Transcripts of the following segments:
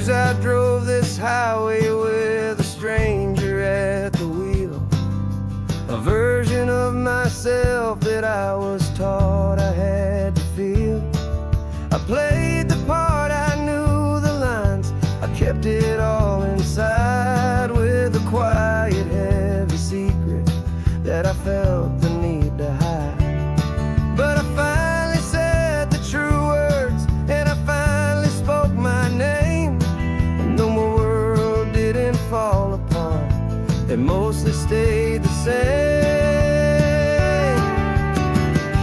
I drove this highway with a stranger at the wheel, a version of myself that I was taught I had to feel. I played the part, I knew the lines, I kept it all inside with a quiet, heavy secret that I felt the need to hide. But I finally said the true words, and I finally spoke my name. Fall apart, it mostly stayed the same.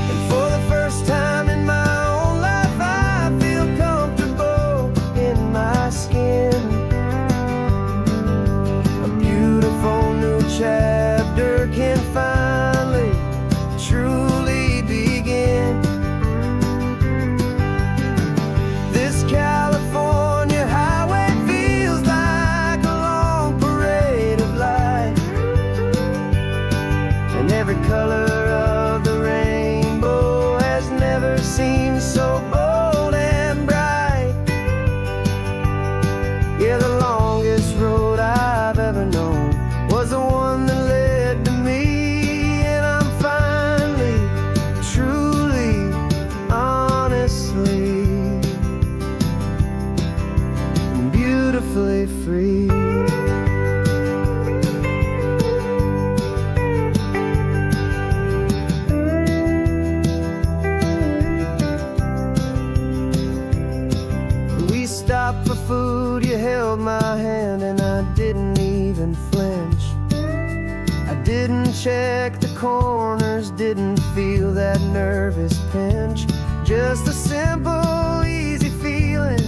And for the first time in my own life, I feel comfortable in my skin. A beautiful new chapter can finally, truly begin. This California highway feels like a long parade of light, and every color of the rainbow has never seemed so bold and bright. Yeah, the longest road I've ever known was the one that led to me, and I'm finally, truly, honestly, beautifully free. We stopped for food, you held my hand, and I didn't even flinch. I didn't check the corners, didn't feel that nervous pinch. Just a simple, easy feeling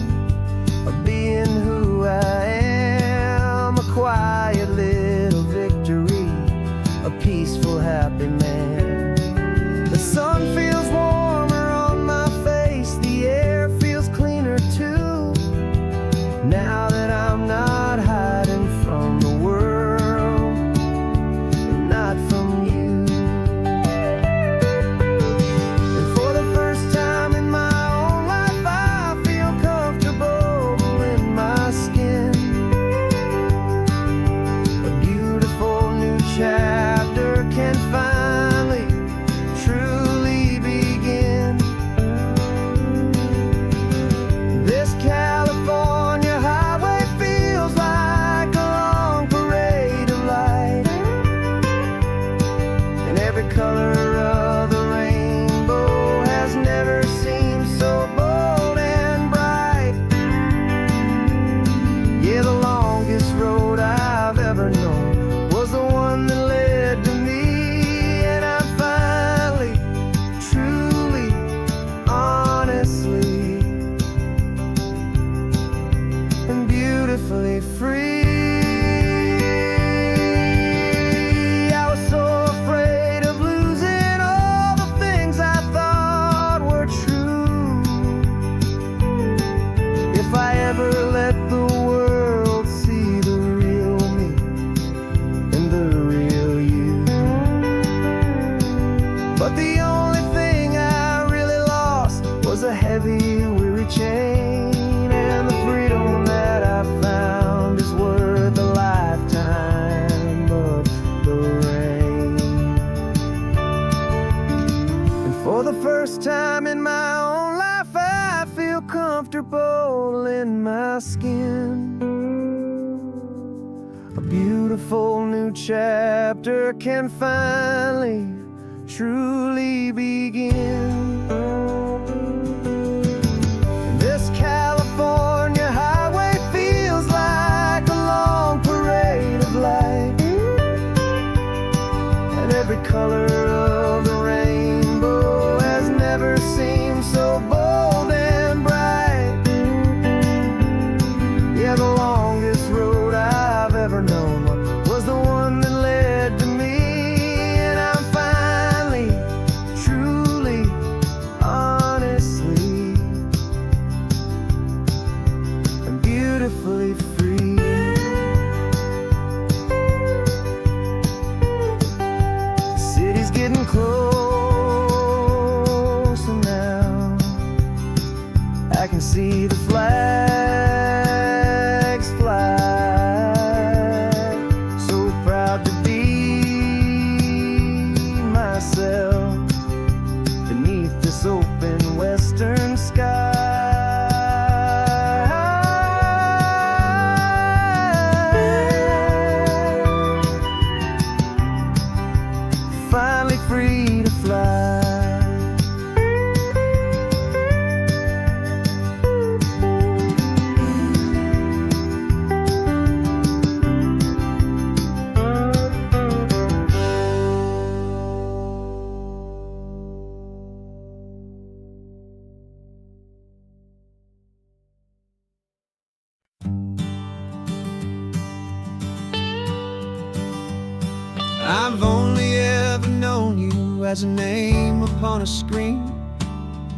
of being who I am. A quiet little victory, a peaceful, happy man. The sun feels warmer on my face, the air feels cleaner too, now that I'm not hiding from the world, and not from you. And for the first time in my own life, I feel comfortable in my skin. A beautiful new chapter can finally, truly begin. This California highway feels like a long parade of light, and every color of the rainbow has never seemed so bold and bright. Yeah, the longest road I've ever known was the one that led to me, and I'm finally, truly, honestly, and beautifully free. I was so afraid of losing all the things I thought were true. If I ever let the world see the real me and the real you. But the only thing I really lost was a heavy, weary chain, and the freedom that I found is worth a lifetime of the rain. And for the first time in my own life, I feel comfortable in my skin. A beautiful new chapter can finally, truly begin. This California highway feels like a long parade of light, and every color of the rainbow has never seemed so bold and bright. Yeah, the longest road I've ever known was the one that led to me, and I'm finally, truly, honestly, and beautifully free. getting closer now. I can see the flags fly. So proud to be myself beneath this open western sky. Finally free to fly. I've only ever known you as a name upon a screen,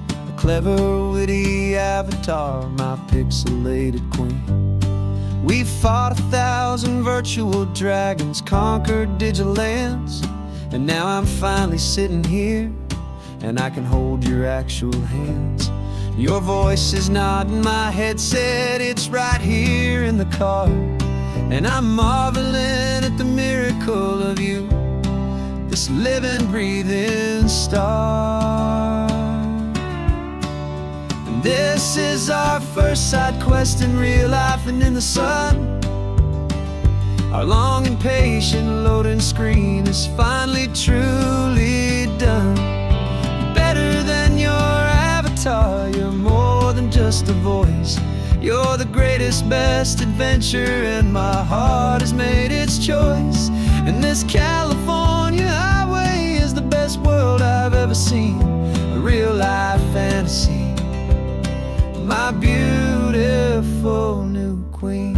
a clever, witty avatar, my pixelated queen. We've fought 1,000 virtual dragons, conquered digital lands, and now I'm finally sitting here, and I can hold your actual hands. Your voice is not in my headset, it's right here in the car. And I'm marveling at the miracle of you, this living, breathing star. And this is our first side quest in real life and in the sun. Our long and patient loading screen is finally truly done. Better than your avatar, you're more than just a voice. You're the greatest, best adventure, and my heart has made its choice. And this California highway is the best world I've ever seen, a real-life fantasy, my beautiful new queen.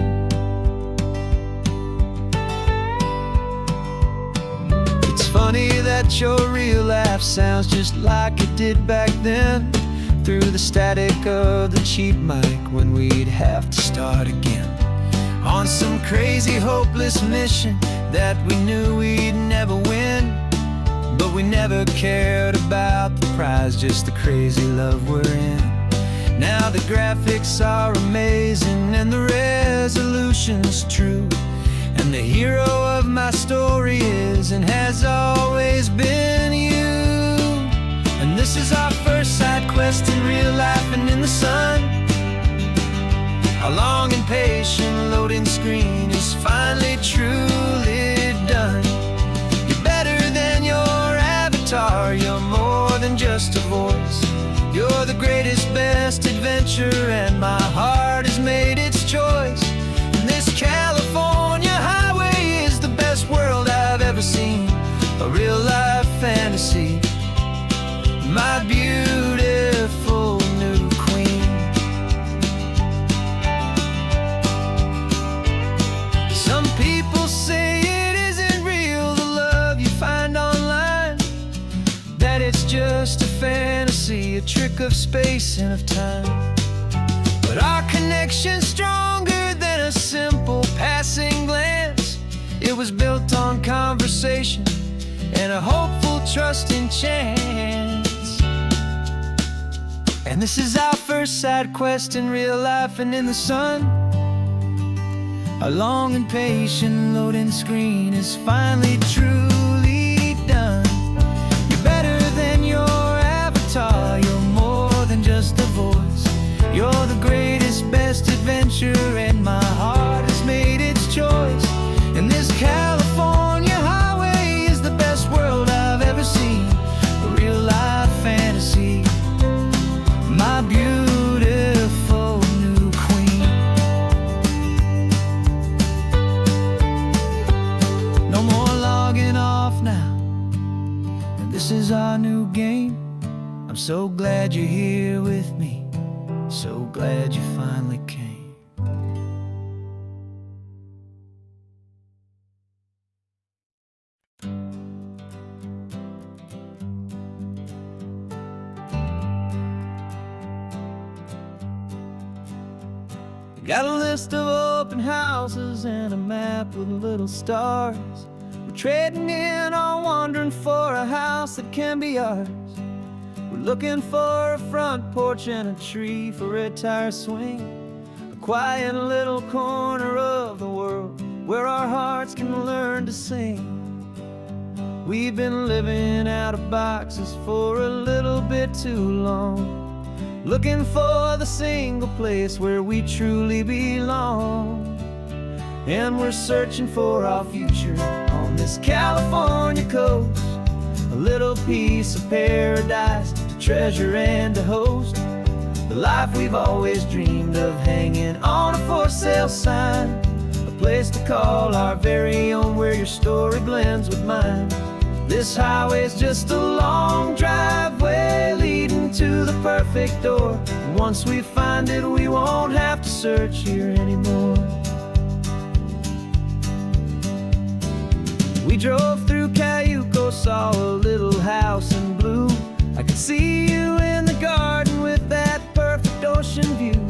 It's funny that your real life sounds just like it did back then, through the static of the cheap mic when we'd have to start again, on some crazy hopeless mission that we knew we'd never win. But we never cared about the prize, just the crazy love we're in. Now the graphics are amazing and the resolution's true, and the hero of my story is and has always been you. And this is our first side quest in real life and in the sun. Our long and patient loading screen is finally truly done. You're better than your avatar, you're more than just a voice. You're the greatest, best adventure, and my heart has made its choice. And this California highway is the best world I've ever seen, a real-life fantasy, my beautiful new queen. Some people say it isn't real, the love you find online, that it's just a fantasy, a trick of space and of time. But our connection's stronger than a simple passing glance. It was built on conversation and a hopeful, trusting chance. And this is our first side quest in real life and in the sun. Our long and patient loading screen is finally truly done. You're better than your avatar, you're more than just a voice. You're the greatest, best adventure, and my heart has made its choice. And this California highway is the best world I've ever seen, a real-life fantasy, my beautiful new queen. No more logging off now, and this is our new game. I'm so glad you're here with me, so glad you finally came. Got a list of open houses and a map with little stars. We're trading in or wandering for a house that can be ours. We're looking for a front porch and a tree for a tire swing, a quiet little corner of the world where our hearts can learn to sing. We've been living out of boxes for a little bit too long, looking for the single place where we truly belong. And we're searching for our future on this California coast, a little piece of paradise to treasure and to host, the life we've always dreamed of hanging on a for sale sign, a place to call our very own where your story blends with mine. This highway's just a long driveway leading to the perfect door, and once we find it we won't have to search here anymore. We drove through Cayuco, saw a little house in blue. I could see you in the garden with that perfect ocean view.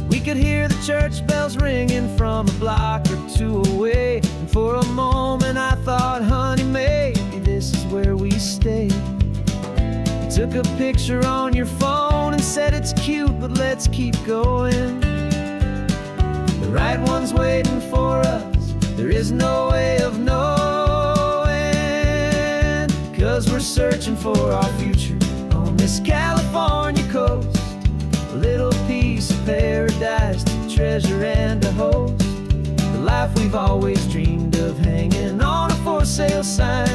We could hear the church bells ringing from a block or two away, and for a moment I thought, honey, maybe this is where we stay. You took a picture on your phone and said it's cute, but let's keep going. The right one's waiting for us, there is no way of knowing, 'cause we're searching for our future on this California coast, a little piece of paradise to treasure and to host, the life we've always dreamed of hanging on a for sale sign,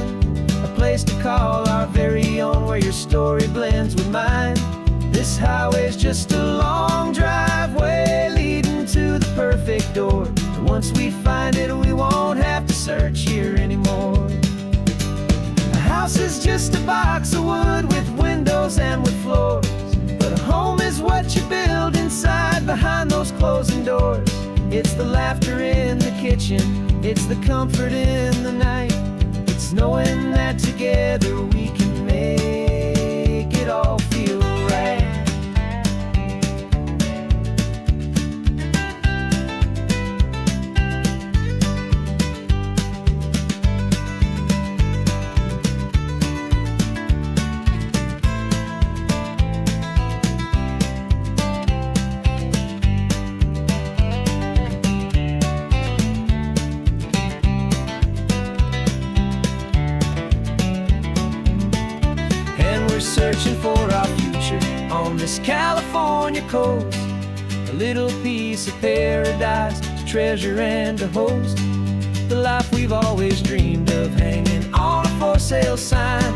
a place to call our very own where your story blends with mine. This highway's just a long driveway leading to the perfect door, and once we find it we won't have to search here anymore. A house is just a box of wood with windows and with floors, but a home is what you build inside behind those closing doors. It's the laughter in the kitchen, it's the comfort in the night, it's knowing that together we can make it all feel right. Searching for our future on this California coast, a little piece of paradise to treasure and to host, the life we've always dreamed of hanging on a for sale sign,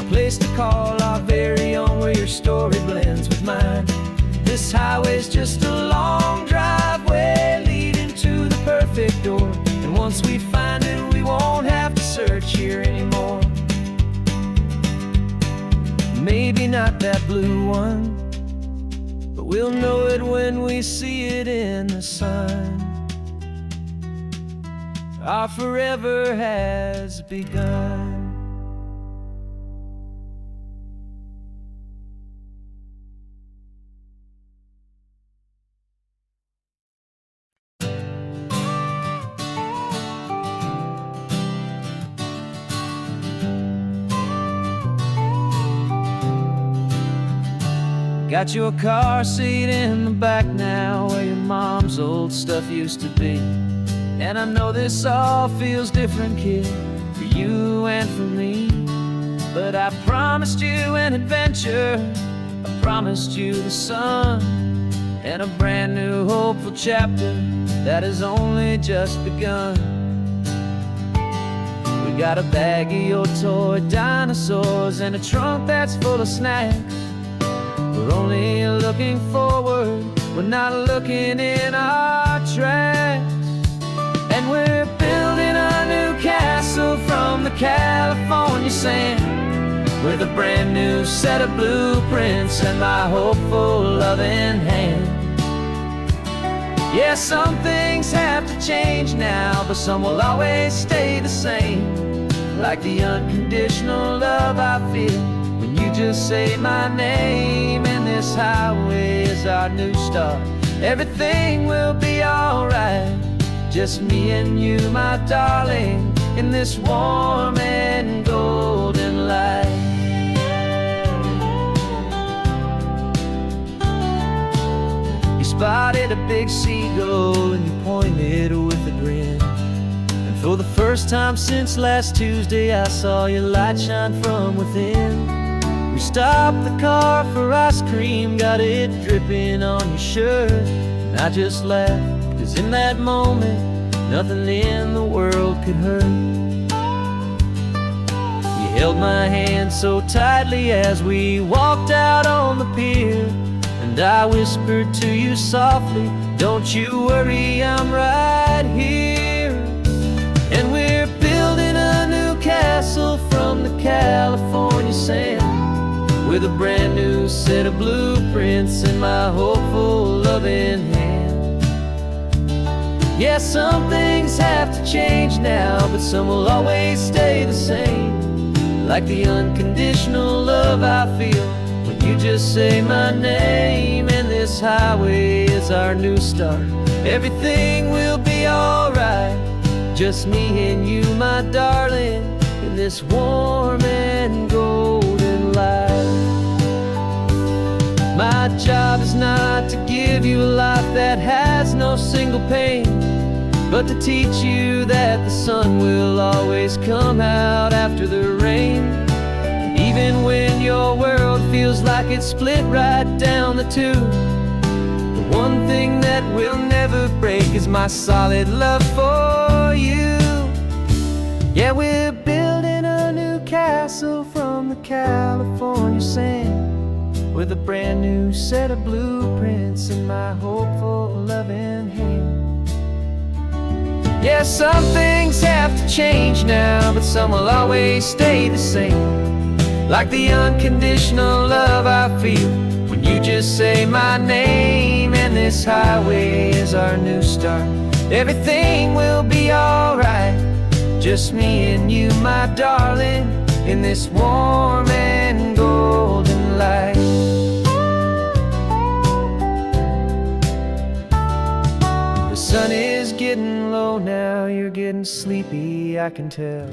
a place to call our very own where your story blends with mine. This highway's just a long driveway leading to the perfect door, and once we find it we won't have to search here anymore. Maybe not that blue one, but we'll know it when we see it in the sun. Our forever has begun. Got your car seat in the back now, where your mom's old stuff used to be. And I know this all feels different, kid, for you and for me. But I promised you an adventure, I promised you the sun, and a brand new hopeful chapter that has only just begun. We got a bag of your toy dinosaurs and a trunk that's full of snacks. We're only looking forward, we're not looking in our tracks. And we're building a new castle from the California sand, with a brand new set of blueprints and my hopeful loving hand. Yeah, some things have to change now, but some will always stay the same, like the unconditional love I feel when you just say my name. And this highway is our new start, everything will be alright. Just me and you, my darling, in this warm and golden light. You spotted a big seagull and you pointed with a grin. And for the first time since last Tuesday, I saw your light shine from within. We stopped the car for ice cream, got it dripping on your shirt. And I just laughed, 'cause in that moment, nothing in the world could hurt. You held my hand so tightly as we walked out on the pier, and I whispered to you softly, don't you worry, I'm right here. And we're building a new castle from the California sand, with a brand new set of blueprints in my hopeful, loving hand. Yeah, some things have to change now, but some will always stay the same. Like the unconditional love I feel when you just say my name. And this highway is our new start. Everything will be alright, just me and you, my darling, in this warm and golden light. My job is not to give you a life that has no single pain, but to teach you that the sun will always come out after the rain. And even when your world feels like it's split right down the two, the one thing that will never break is my solid love for you. Yeah, we're building a new castle from the California sand, with a brand new set of blueprints in my hopeful, loving hand. Yeah, some things have to change now, but some will always stay the same. Like the unconditional love I feel when you just say my name. And this highway is our new start. Everything will be alright, just me and you, my darling, in this warm and golden light. The sun is getting low now, you're getting sleepy, I can tell.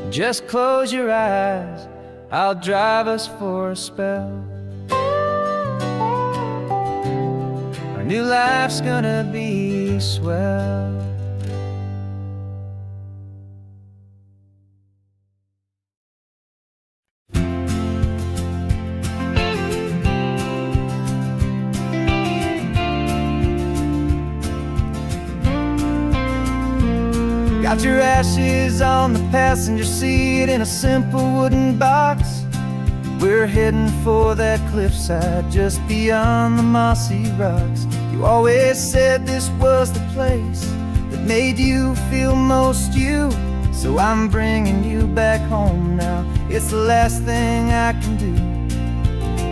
Just close your eyes, I'll drive us for a spell. Our new life's gonna be swell. Got your ashes on the passenger seat in a simple wooden box. We're heading for that cliffside just beyond the mossy rocks. You always said this was the place that made you feel most you, so I'm bringing you back home now. It's the last thing I can do.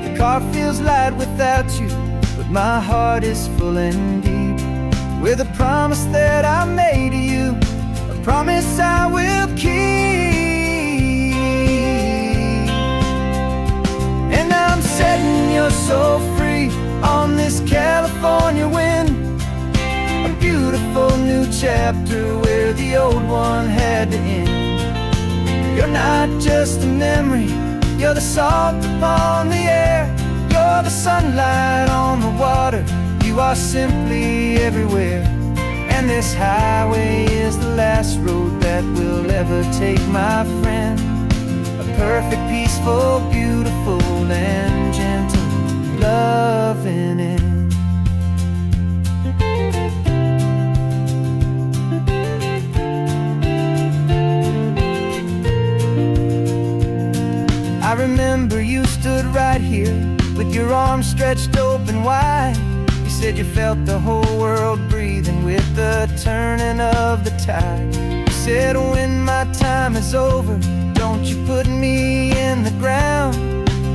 The car feels light without you, but my heart is full and deep with a promise that I made to you, promise I will keep. And I'm setting your soul free on this California wind, a beautiful new chapter where the old one had to end. You're not just a memory, you're the salt upon the air, you're the sunlight on the water, you are simply everywhere. And this highway is the last road that we'll ever take, my friend. A perfect, peaceful, beautiful, and gentle loving end. I remember you stood right here with your arms stretched open wide. You said you felt the whole world breathing with the turning of the tide. You said when my time is over, don't you put me in the ground,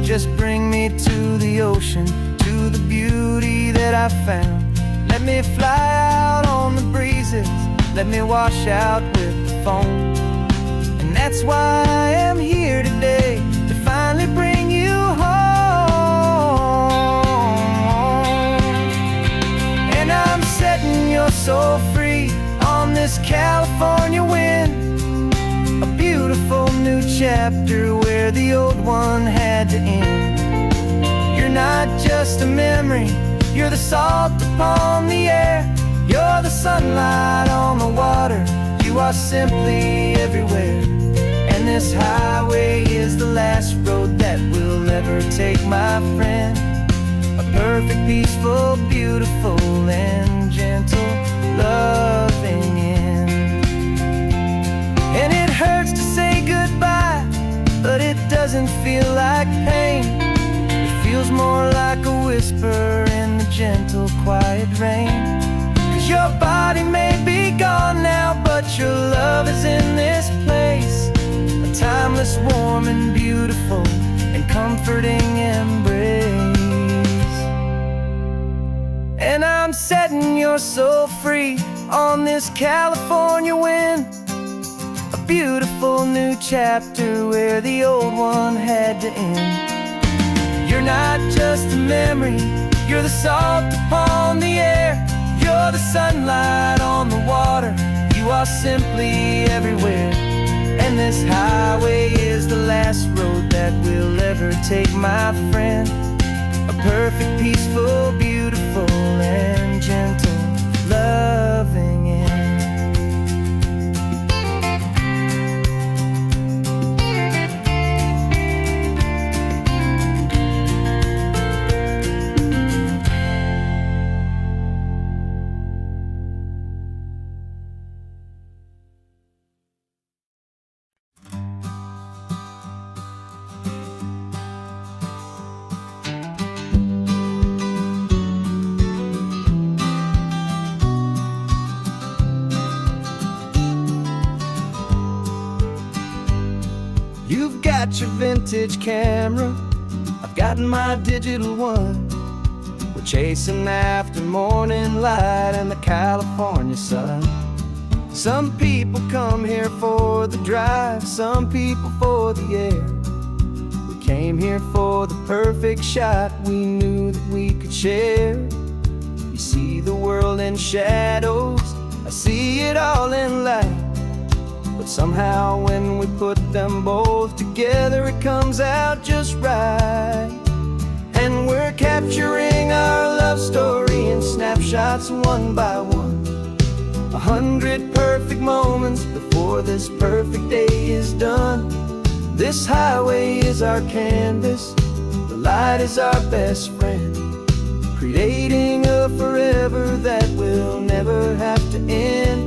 just bring me to the ocean, to the beauty that I found. Let me fly out on the breezes, let me wash out with the foam. And that's why I am here today, to finally bring you home. And I'm setting your soul free on this this California wind, a beautiful new chapter where the old one had to end. You're not just a memory, you're the salt upon the air, you're the sunlight on the water, you are simply everywhere. And this highway is the last road that we'll ever take, my friend. A perfect, peaceful, beautiful, and gentle, loving end. And it hurts to say goodbye, but it doesn't feel like pain. It feels more like a whisper in the gentle, quiet rain. 'Cause your body may be gone now, but your love is in this place. A timeless, warm, and beautiful, and comforting embrace. And I'm setting your soul free on this California wind, a beautiful new chapter where the old one had to end. You're not just a memory, you're the salt upon the air, you're the sunlight on the water, you are simply everywhere. And this highway is the last road that we'll ever take, my friend. A perfect, peaceful, beautiful, and gentle, loving end. You've got your vintage camera, I've got my digital one. We're chasing after morning light and the California sun. Some people come here for the drive, some people for the air. We came here for the perfect shot we knew that we could share. You see the world in shadows, I see it all in light. But somehow when we put them both together, it comes out just right. And we're capturing our love story in snapshots one by one. 100 perfect moments before this perfect day is done. This highway is our canvas, the light is our best friend, creating a forever that will never have to end.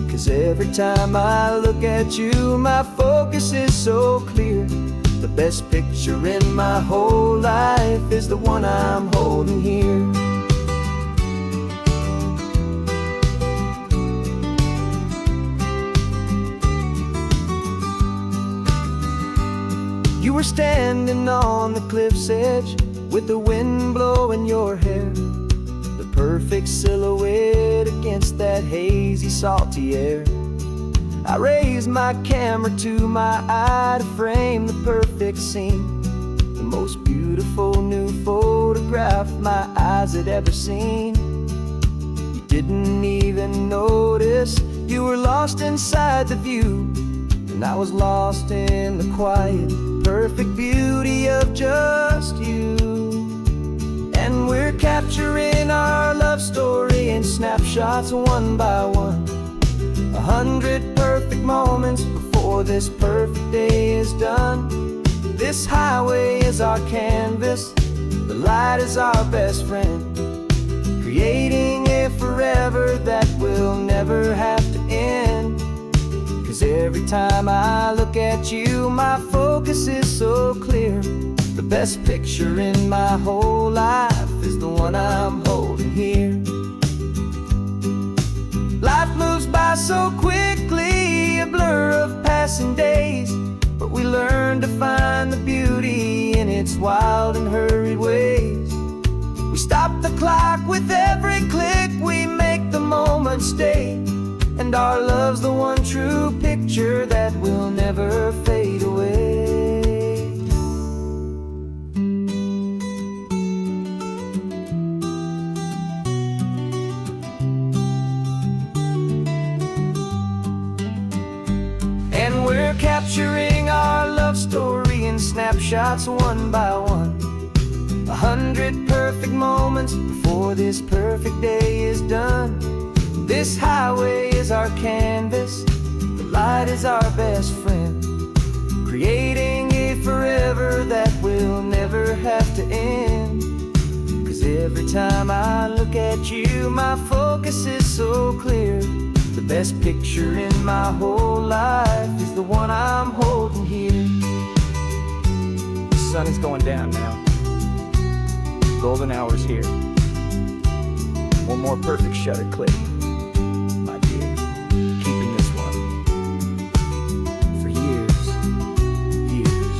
'Cause every time I look at you, my focus is so clear. The best picture in my whole life is the one I'm holding here. You were standing on the cliff's edge with the wind blowing your hair, the perfect silhouette against that hazy, salty air. I raised my camera to my eye to frame the perfect scene, the most beautiful new photograph my eyes had ever seen. You didn't even notice you were lost inside the view, and I was lost in the quiet, perfect beauty of just you. And we're capturing our love story in snapshots one by one. 100 perfect moments before this perfect day is done. This highway is our canvas, the light is our best friend, creating a forever that will never have to end. 'Cause every time I look at you, my focus is so clear. The best picture in my whole life is the one I'm holding here. Life moves by so quickly, a blur of passing days, but we learn to find the beauty in its wild and hurried ways. We stop the clock with every click, we make the moment stay, and our love's the one true picture that will never fade away. picturing our love story in snapshots one by one. 100 perfect moments before this perfect day is done. This highway is our canvas, the light is our best friend, creating a forever that will never have to end. 'Cause every time I look at you, my focus is so clear. The best picture in my whole life is the one I'm holding here. The sun is going down now. Golden hour's here. One more perfect shutter click, my dear. Keeping this one for years, years.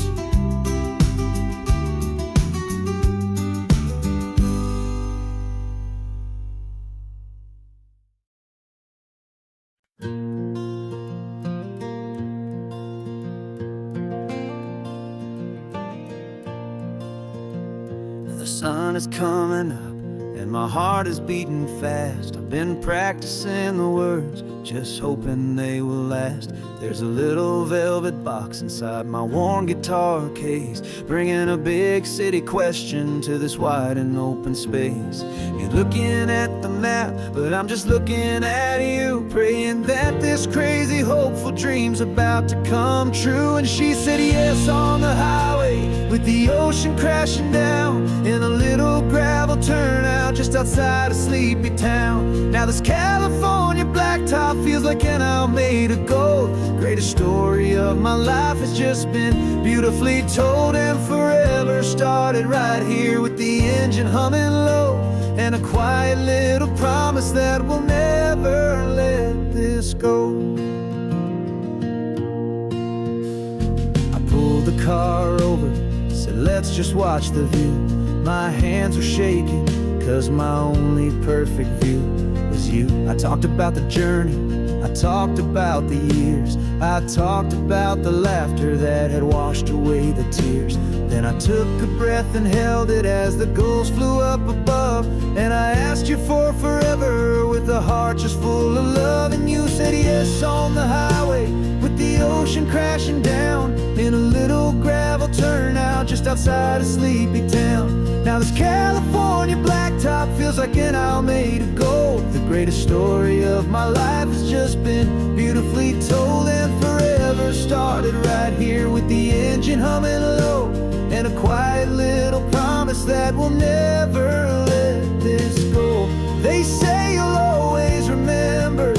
The sun is coming up and my heart is beating fast. I've been practicing the words, just hoping they will last. There's a little velvet box inside my worn guitar case, bringing a big city question to this wide and open space. You're looking at the map, but I'm just looking at you, praying that this crazy hopeful dream's about to come true. And she said yes on the highway, with the ocean crashing down, in a little gravel turnout just outside a sleepy town. Now this California blacktop feels like an isle made of gold. Greatest story of my life has just been beautifully told, and forever started right here with the engine humming low, and a quiet little promise that we'll never let this go. I pulled the car over, said let's just watch the view. My hands were shaking, 'cause my only perfect view was you. I talked about the journey, I talked about the years, I talked about the laughter that had washed away the tears. Then I took a breath and held it as the gulls flew up above, and I asked you for forever with a heart just full of love. And you said yes on the highway, with the ocean crashing down, in a little gravel turnout just outside a sleepy town. Now this California blacktop feels like an isle made of gold. The greatest story of my life has just been beautifully told, and forever started right here with the engine humming low, and a quiet little promise that we'll never let this go. They say you'll always remember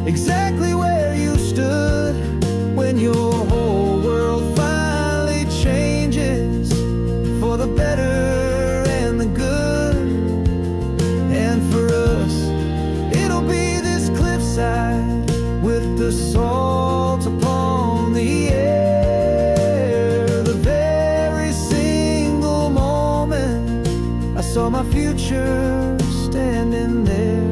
exactly where you stood when your whole world finally changes for the better and the good. And for us, it'll be this cliffside with the salt upon the air. The very single moment I saw my future standing there.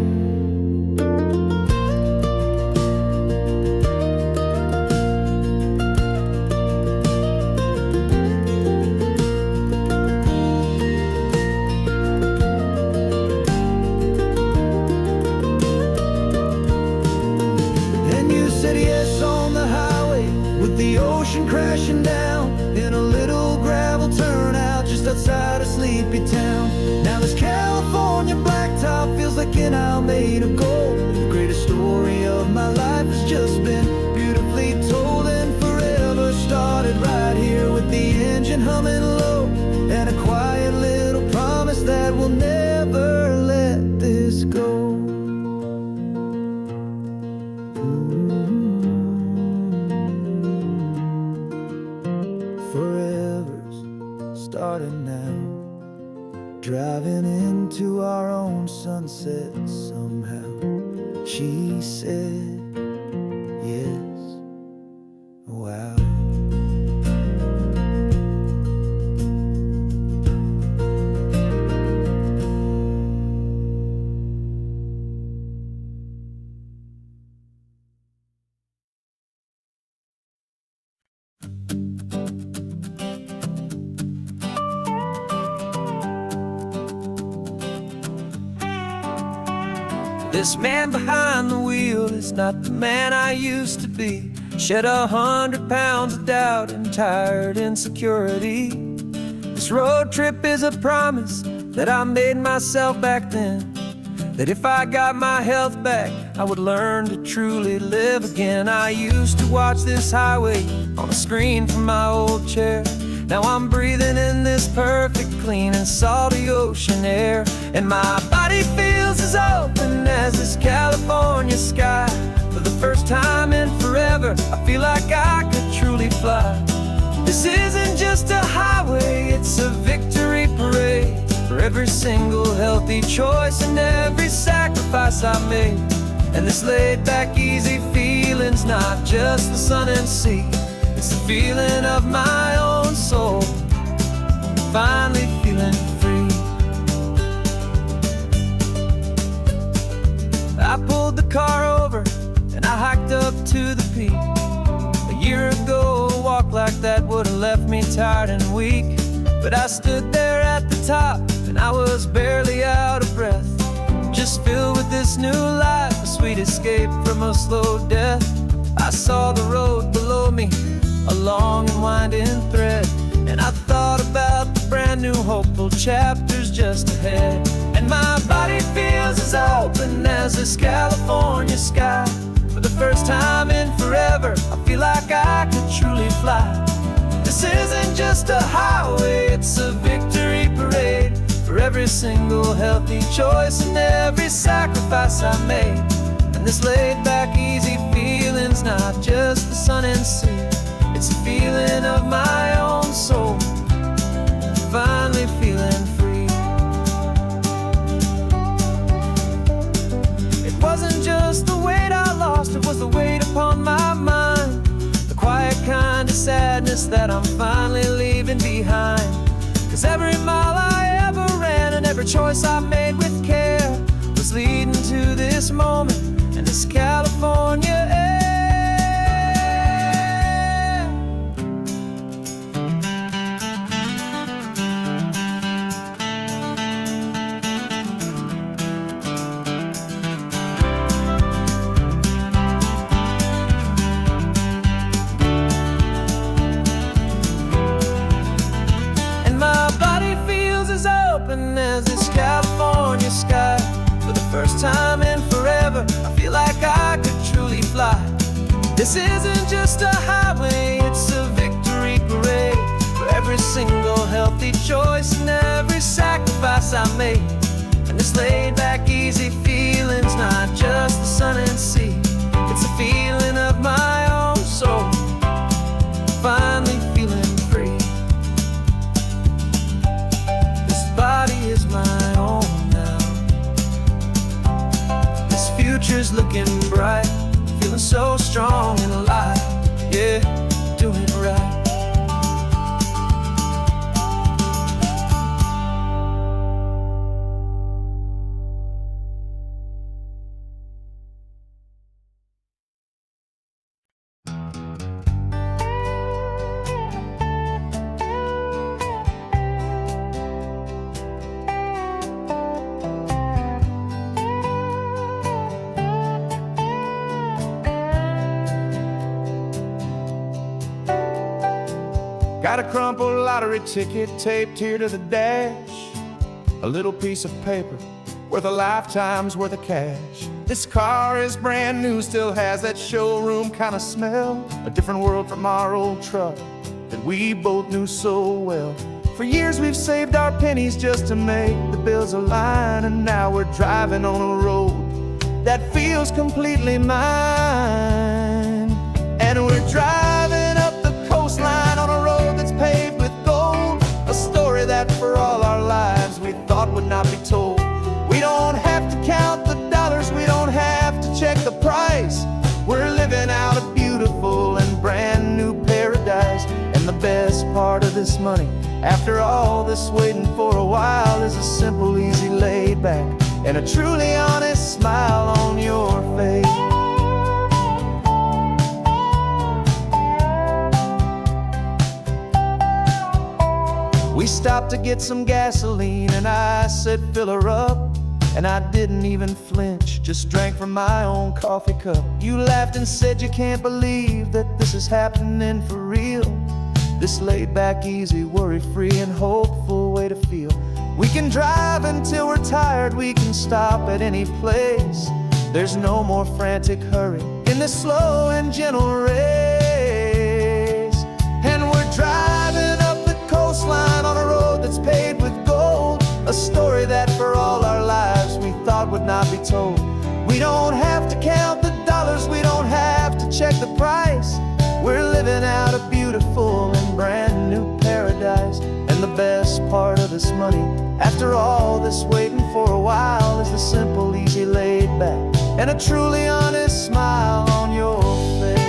Crashing down in a little gravel turnout just outside a sleepy town. Now this California blacktop feels like an isle made of gold. The greatest story of my life has just been beautifully told, and forever started right here with the engine humming low, and a quiet little promise that we'll never let this go. Starting now, driving into our own sunset somehow. She said yes, wow. This man behind the wheel is not the man I used to be. Shed 100 pounds of doubt and tired insecurity. This road trip is a promise that I made myself back then, that if I got my health back, I would learn to truly live again. I used to watch this highway on a screen from my old chair. Now I'm breathing in this perfect, clean and salty ocean air. And my body feels as open as this California sky. For the first time in forever, I feel like I could truly fly. This isn't just a highway, it's a victory parade. For every single healthy choice and every sacrifice I made. And this laid back, easy feeling's not just the sun and sea. It's the feeling of my own soul, finally feeling free. I pulled the car over and I hiked up to the peak. A year ago, a walk like that would have left me tired and weak. But I stood there at the top and I was barely out of breath, just filled with this new life, a sweet escape from a slow death. I saw the road below me, a long and winding thread, and I thought about the brand new hopeful chapters just ahead. And my body feels as open as this California sky. For the first time in forever, I feel like I could truly fly. This isn't just a highway, it's a victory parade. For every single healthy choice and every sacrifice I made. And this laid back, easy feeling's not just the sun and sea. It's a feeling of my own soul, finally feeling free. It wasn't just the weight I lost, it was the weight upon my mind. The quiet kind of sadness that I'm finally leaving behind. 'Cause every mile I ever ran and every choice I made with care was leading to this moment and this California air. As this California sky. For the first time in forever, I feel like I could truly fly. This isn't just a highway, it's a victory parade. For every single healthy choice and every sacrifice I made. And this laid back, easy feeling's not just the sun and sea. It's a feeling of my own soul, finally feeling free. Body is my own now. This future's looking bright, feeling so strong and alive. Yeah, doing it right. Got a crumpled lottery ticket taped here to the dash. A little piece of paper worth a lifetime's worth of cash. This car is brand new, still has that showroom kind of smell. A different world from our old truck that we both knew so well. For years we've saved our pennies just to make the bills align. And now we're driving on a road that feels completely mine. And we're driving up the coastline on a road that's paved with gold. A story that for all our lives we thought would not be told. We don't have to count the dollars, we don't have to check the price. We're living out a beautiful and brand new paradise. And the best part of this money, after all this waiting for a while, is a simple, easy laid back and a truly honest smile on your face. We stopped to get some gasoline and I said fill her up. and I didn't even flinch, just drank from my own coffee cup. You laughed and said you can't believe that this is happening for real. This laid back, easy, worry-free and hopeful way to feel. We can drive until we're tired, we can stop at any place. There's no more frantic hurry in this slow and gentle race. And we're driving up the coastline on a road that's paved with gold, a story that for all our lives we thought would not be told. We don't have to count the dollars, we don't have to check the price. We're living out a beautiful and brand new paradise. And the best part of this money, after all this waiting for a while, is the simple, easy, laid back, and a truly honest smile on your face.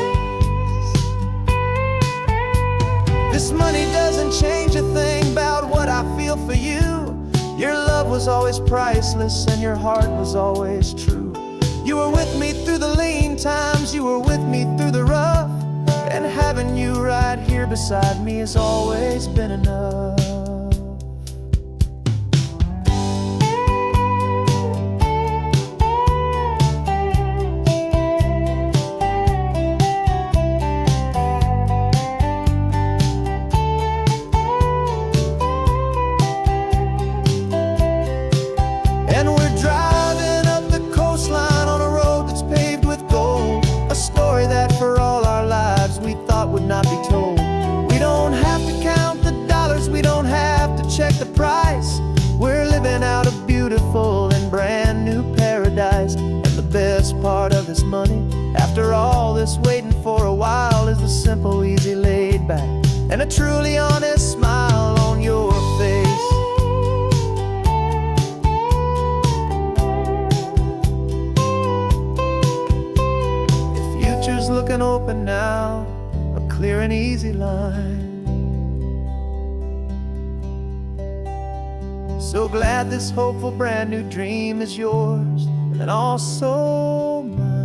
This money doesn't change a thing about what I feel for you. Your love was always priceless and your heart was always true. You were with me through the lean times, you were with me through the rough, and having you right here beside me has always been enough. Not be told. We don't have to count the dollars, we don't have to check the price. We're living out a beautiful and brand new paradise. And the best part of this money, after all this waiting for a while, is the simple, easy, laid back, and a truly honest smile on your face. The future's looking open now, clear and easy line. So glad this hopeful brand new dream is yours and also mine.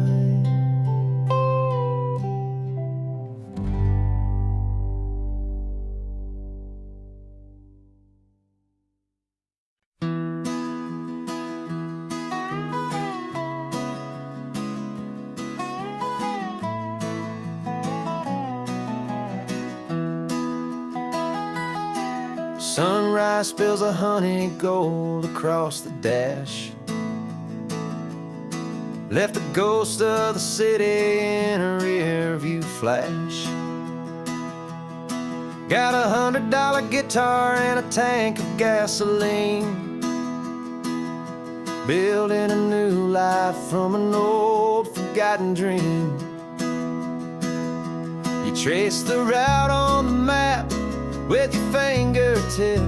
Sunrise spills a honey gold across the dash, left the ghost of the city in a rear view flash. Got $100 guitar and a tank of gasoline, building a new life from an old forgotten dream. You trace the route on the map with your fingertip,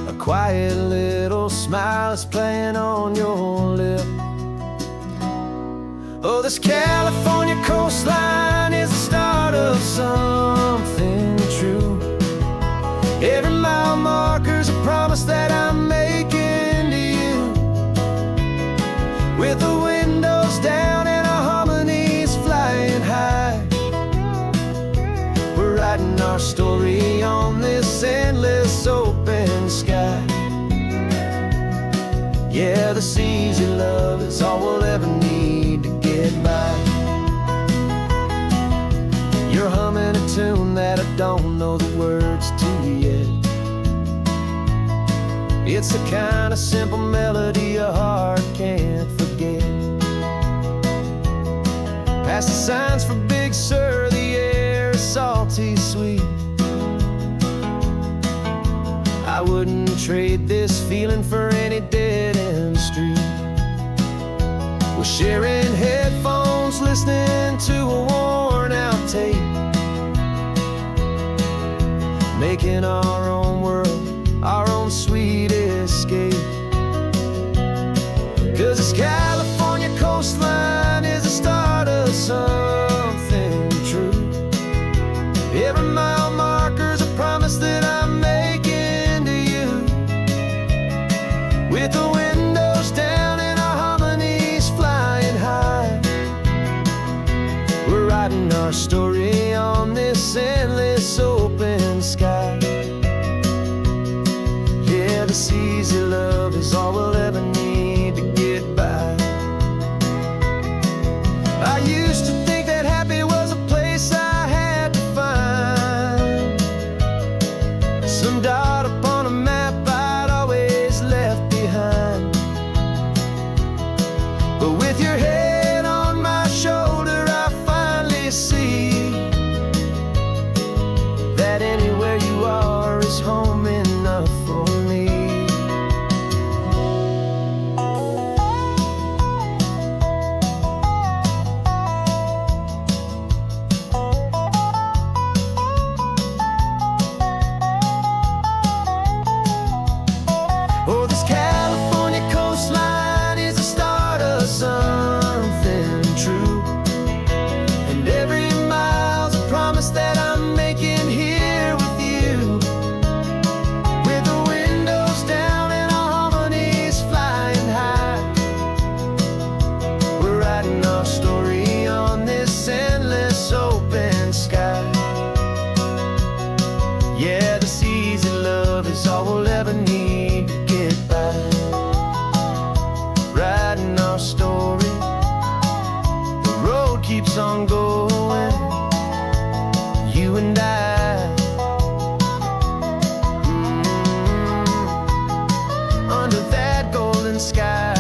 a quiet little smile is playing on your lip. Oh, this California coastline is the start of something true. Every mile marker's a promise that I'm making to you, with the windows down and our harmonies flying high. Writing our story on this endless open sky. Yeah, this easy love is all we'll ever need to get by. You're humming a tune that I don't know the words to yet. It's the kind of simple melody your heart can't forget. Past the signs for Big Sur, the air is salty sweet. I wouldn't trade this feeling for any dead-end street. We're sharing headphones, listening to a worn-out tape, making our own world, our own sweet escape. 'Cause this California coastline is the start of something true. Every mile marker's a promise that I'm making to you, with the windows down and our harmonies flying high. We're writing our story on this endless open sky. Yeah, this easy love is all we'll ever need to get by. I used to think that happy was a place I had to find, some dot upon a map I'd always left behind. But with your head on my shoulder, I finally see that anywhere you are is home enough for me. Oh, this California coastline is the start of something true, and every mile's a promise that I'm making here with you. With the windows down and our harmonies flying high, we're writing our story on this endless open sky. Yeah, this easy love is all we'll ever need to get by. Writing our story, the road keeps on going, you and I. Under that golden sky.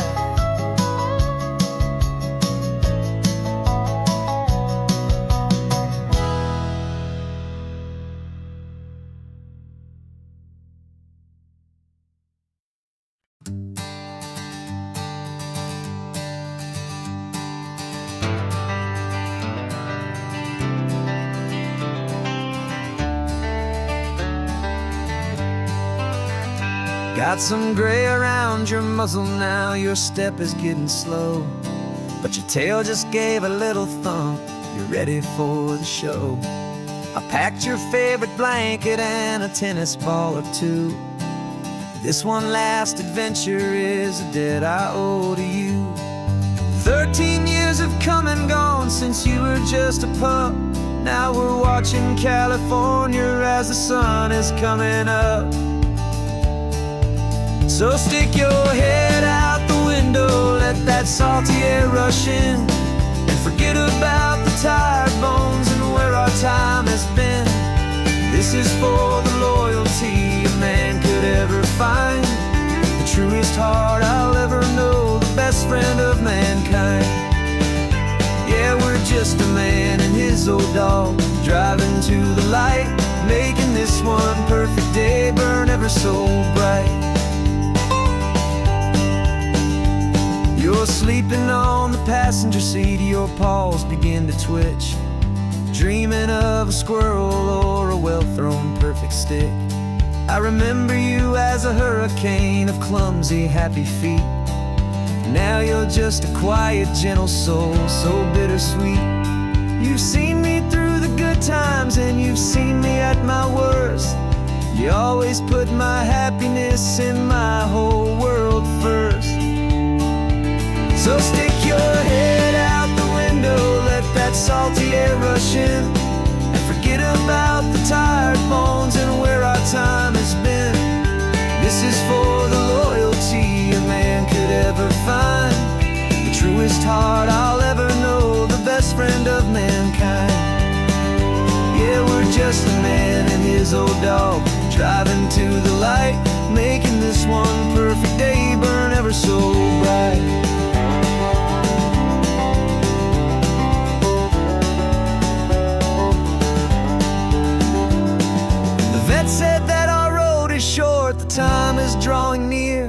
Got some gray around your muzzle now, your step is getting slow, but your tail just gave a little thump, you're ready for the show. I packed your favorite blanket and a tennis ball or two. This one last adventure is a debt I owe to you. 13 years have come and gone since you were just a pup. Now we're watching California as the sun is coming up. So stick your head out the window, let that salty air rush in, and forget about the tired bones and where our time has been. This is for the loyalty a man could ever find, the truest heart I'll ever know, the best friend of mankind. Yeah, we're just a man and his old dog, driving to the light, making this one perfect day burn ever so bright. You're sleeping on the passenger seat, your paws begin to twitch, dreaming of a squirrel or a well-thrown perfect stick. I remember you as a hurricane of clumsy, happy feet. Now you're just a quiet, gentle soul, so bittersweet. You've seen me through the good times and you've seen me at my worst. You always put my happiness in my whole world first. So stick your head out the window, let that salty air rush in, and forget about the tired bones and where our time has been. This is for the loyalty a man could ever find, the truest heart I'll ever know, the best friend of mankind. Yeah, we're just a man and his old dog, driving to the light, making this one perfect day burn ever so bright. Said that our road is short, the time is drawing near,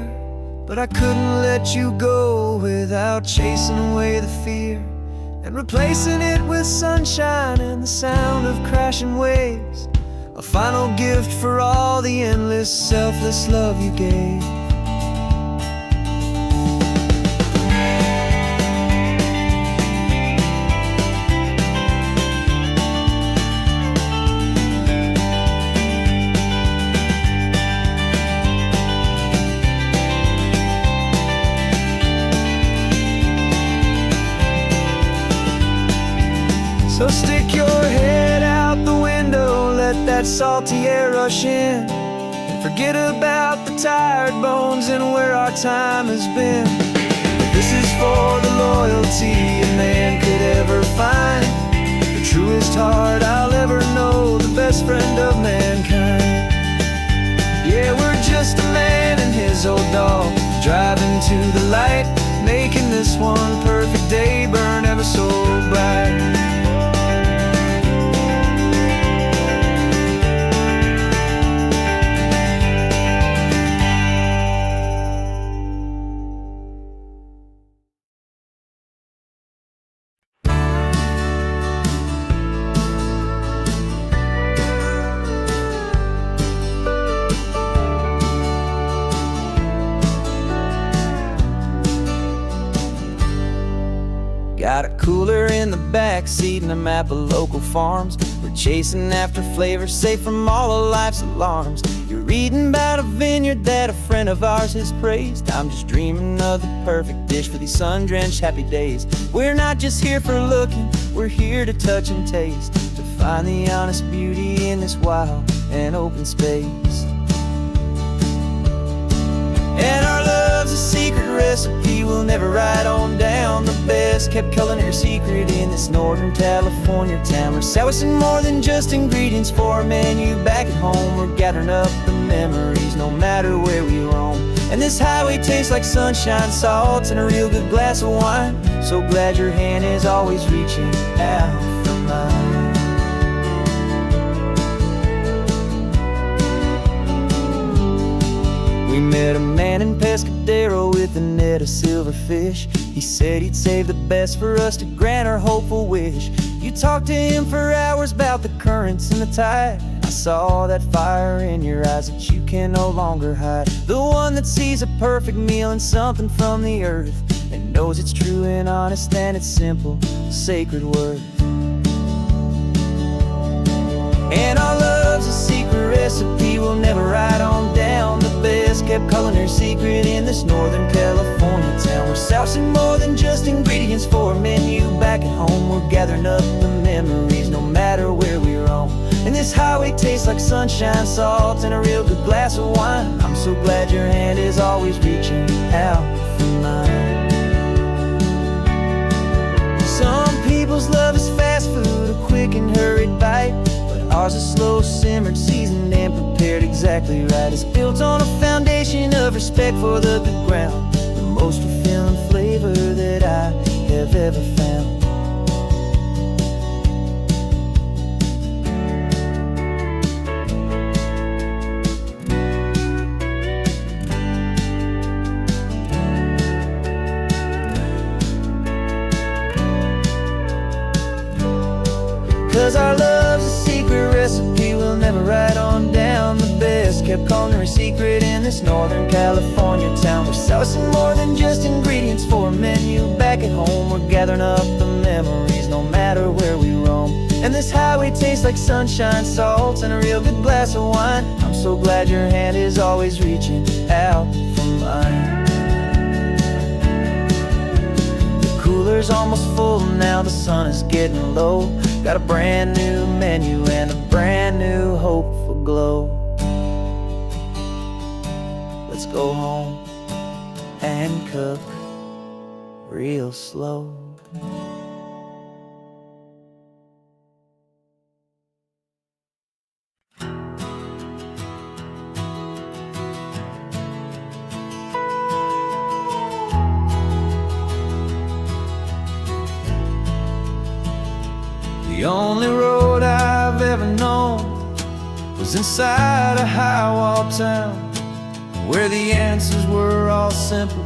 but I couldn't let you go without chasing away the fear and replacing it with sunshine and the sound of crashing waves, a final gift for all the endless, selfless love you gave. So stick your head out the window, let that salty air rush in, and Forget about the tired bones and where our time has been. This is for the loyalty a man could ever find, the truest heart I'll ever know, the best friend of mankind. Yeah, we're just a man and his old dog, driving to the light, making this one perfect day burn ever so bright. Got a cooler in the back seat and a map of local farms. We're chasing after flavors safe from all of life's alarms. You're reading about a vineyard that a friend of ours has praised. I'm just dreaming of the perfect dish for these sun-drenched happy days. We're not just here for looking, we're here to touch and taste, to find the honest beauty in this wild and open space. And our love's a secret recipe we'll never write on down. The best kept culinary secret in this Northern California town. We're sourcing more than just ingredients for a menu back at home. We're gathering up the memories no matter where we roam. And this highway tastes like sunshine, salt, and a real good glass of wine. So glad your hand is always reaching out for mine. We met a man in Pescadero with a net of silverfish. He said he'd save the best for us to grant our hopeful wish. You talked to him for hours about the currents and the tide. I saw that fire in your eyes that you can no longer hide. The one that sees a perfect meal in something from the earth, and knows it's true and honest and it's simple, sacred worth. And our love's a secret recipe we'll never write on down. The best kept culinary secret in this Northern California town. We're sourcing more than just ingredients for a menu back at home. We're gathering up the memories no matter where we roam. And this highway tastes like sunshine, salt, and a real good glass of wine. I'm so glad your hand is always reaching out for mine. Some people's love is fast food, a quick and hurried bite. Ours is slow simmered, seasoned and prepared exactly right. It's built on a foundation of respect for the good ground, the most fulfilling flavor that I have ever found. 'Cause our love's a secret recipe we'll never write on down. The best kept culinary secret in this Northern California town. We're sourcing more than just ingredients for a menu back at home. We're gathering up the memories no matter where we roam. And this highway tastes like sunshine, salt, and a real good glass of wine. I'm so glad your hand is always reaching out for mine. The cooler's almost full now, the sun is getting low. Got a brand new menu and a brand new hopeful glow. Let's go home and cook real slow. The only road I've ever known was inside a high-wall town, where the answers were all simple,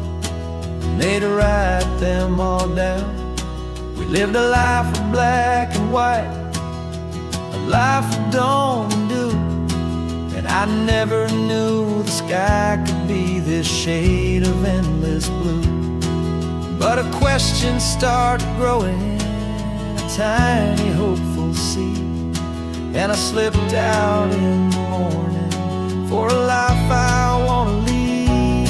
and they'd write them all down. We lived a life of black and white, a life of dawn and dew, and I never knew the sky could be this shade of endless blue. But a question started growing, tiny hopeful seed, and I slipped out in the morning for a life I want to lead.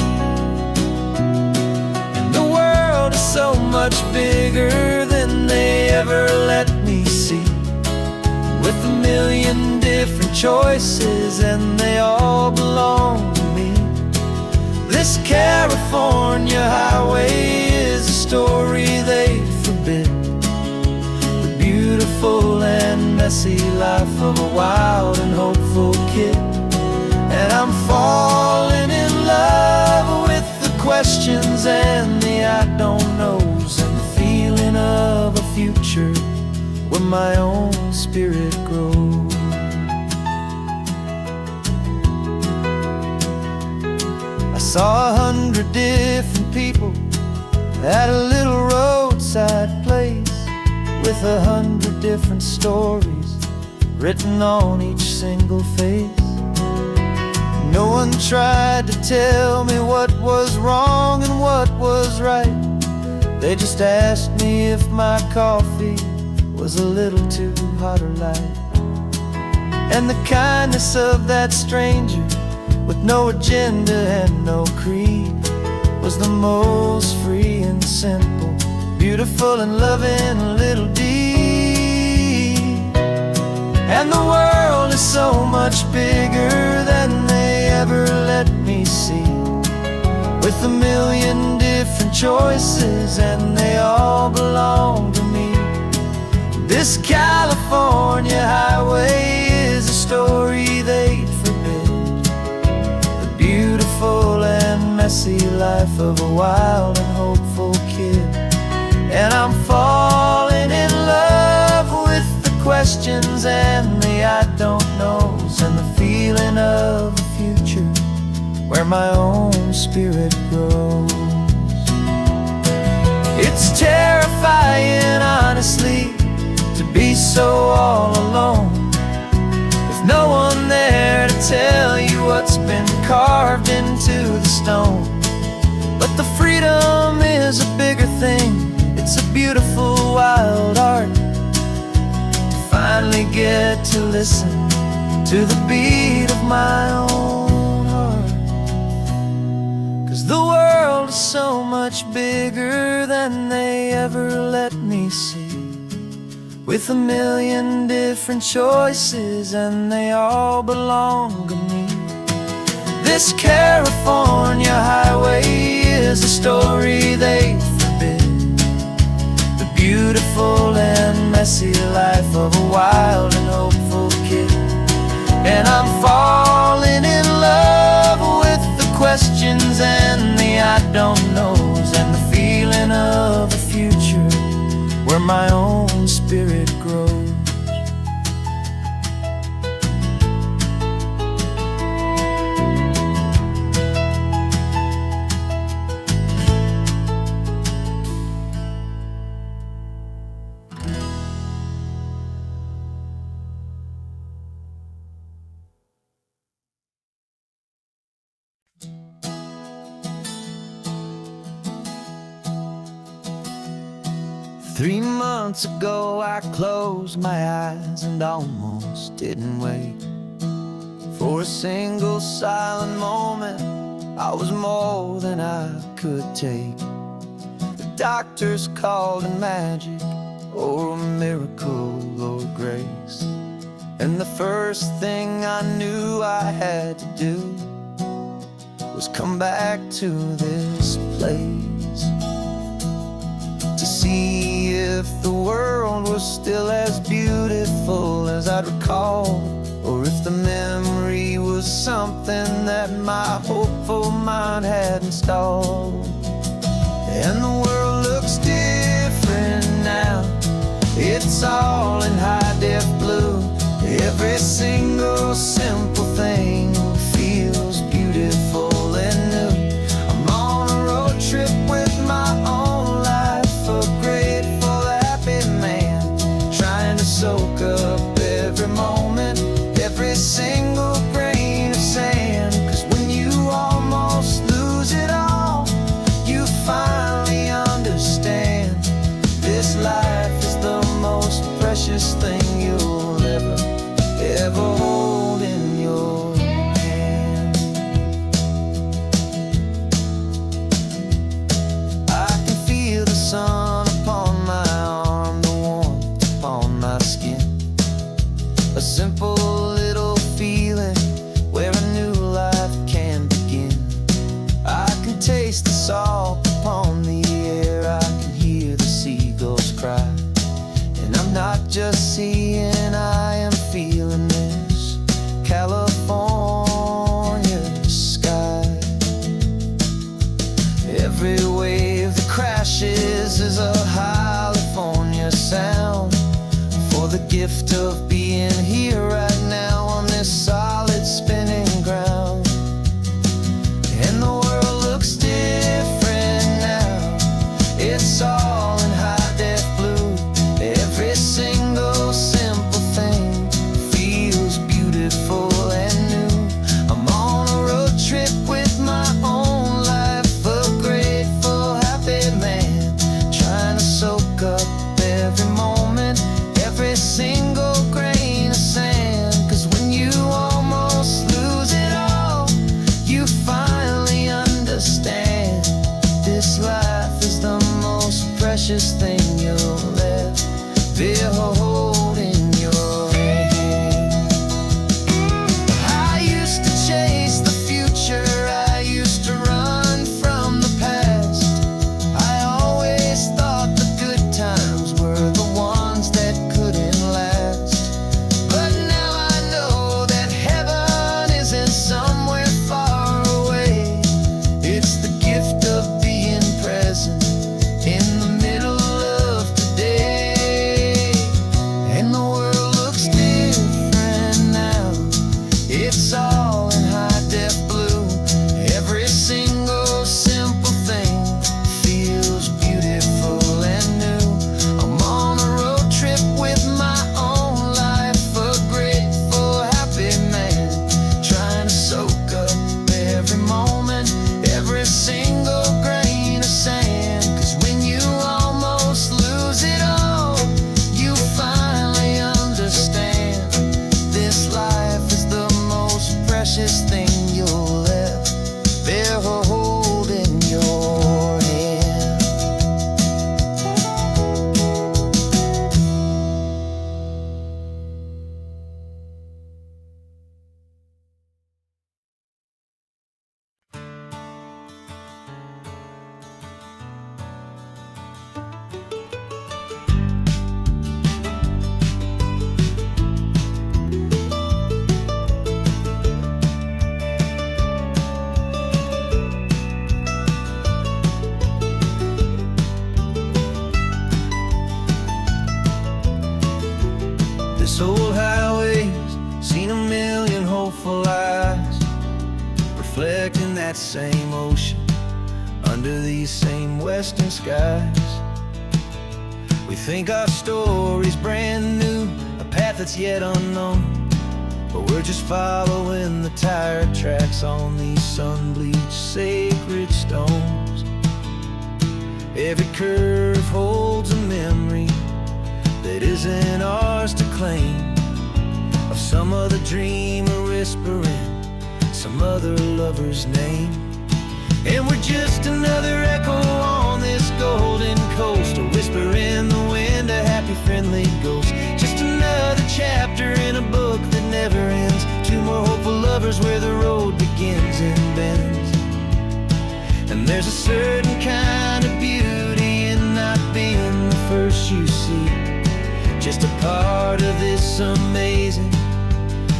And the world is so much bigger than they ever let me see, with a million different different choices, and they all belong to me. This California highway is a story they forbid, the beautiful and messy life of a wild and hopeful kid. And I'm falling in love with the questions and the I don't knows, and the feeling of a future where my own spirit grows. I saw 100 different people at a little roadside place, with 100 different stories written on each single face. No one tried to tell me what was wrong and what was right. They just asked me if my coffee was a little too hot or light. And the kindness of that stranger, with no agenda and no creed, was the most free and simple, beautiful and loving little deed. And the world is so much bigger than they ever let me see, with a million different choices, and they all belong to me. This California highway is a story they'd forbid, the beautiful and messy life of a wild and hopeful kid. And I'm falling in love with the questions and the I don't knows, and the feeling of a future where my own spirit grows. It's terrifying, honestly, to be so all alone, with no one there to tell you what's been carved into the stone. But the freedom is a bigger thing. It's a beautiful wild art to finally get to listen to the beat of my own heart. 'Cause the world is so much bigger than they ever let me see, with a million different choices, and they all belong to me. This California highway is a story they forbid, the beautiful and messy life of a wild and hopeful kid. And I'm falling in love with the questions and the I don't knows, and the feeling of a future where my own spirit grows. Three months ago I closed my eyes and almost didn't wake. For a single silent moment, I was more than I could take. The doctors called it magic, or a miracle, or grace. And the first thing I knew I had to do was come back to this place, to see if the world was still as beautiful as I'd recall, or if the memory was something that my hopeful mind had installed. And the world looks different now, it's all in high-def blue. Every single simple thing feels beautiful and new. I'm on a road trip with my own life, a grateful, happy man, trying to soak up every moment, every single grain of sand. 'Cause when you almost lose it all, you finally understand this life is the most precious thing you'll ever hold in your hand. I can feel the sun upon my arm, the warmth upon my skin. A simple little not just seeing, I am feeling this California sky. Every wave that crashes is a California sound, for the gift of being here right now on this solid spinning ground. And the world looks different now, it's all in high-def blue. Every single simple thing feels beautiful and new. I'm on a road trip with my own life, a grateful, happy man, trying to soak up every moment, every single grain of sand. 'Cause when you almost lose it all, you finally understand this life is the most precious thing you'll ever hold in your hand. I used to chase the future, I used to run from the past. I always thought the good times were the ones that couldn't last. But now I know that heaven isn't somewhere far away. It's the gift of being present in the middle of today. And the world looks different now, it's all in high-def blue. Every single simple thing feels beautiful and new. I'm on a road trip with my own life, a grateful, happy man, trying to soak up every moment, every single grain of sand. 'Cause when you almost lose it all, you finally understand this life is the most precious thing you'll ever hold in your hand. This old highway's seen a million hopeful eyes, reflecting that same ocean under these same western skies. We think our story's brand new, a path that's yet unknown, but we're just following the tire tracks on these sun-bleached sacred stones. Every curve holds a memory that isn't ours to claim, of some other dreamer whispering some other lover's name. And we're just another echo on this golden coast, a whisper in the wind, a happy friendly ghost. Just another chapter in a book that never ends, two more hopeful lovers where the road begins and bends. And there's a certain kind of beauty in not being the first you see, just a part of this amazing,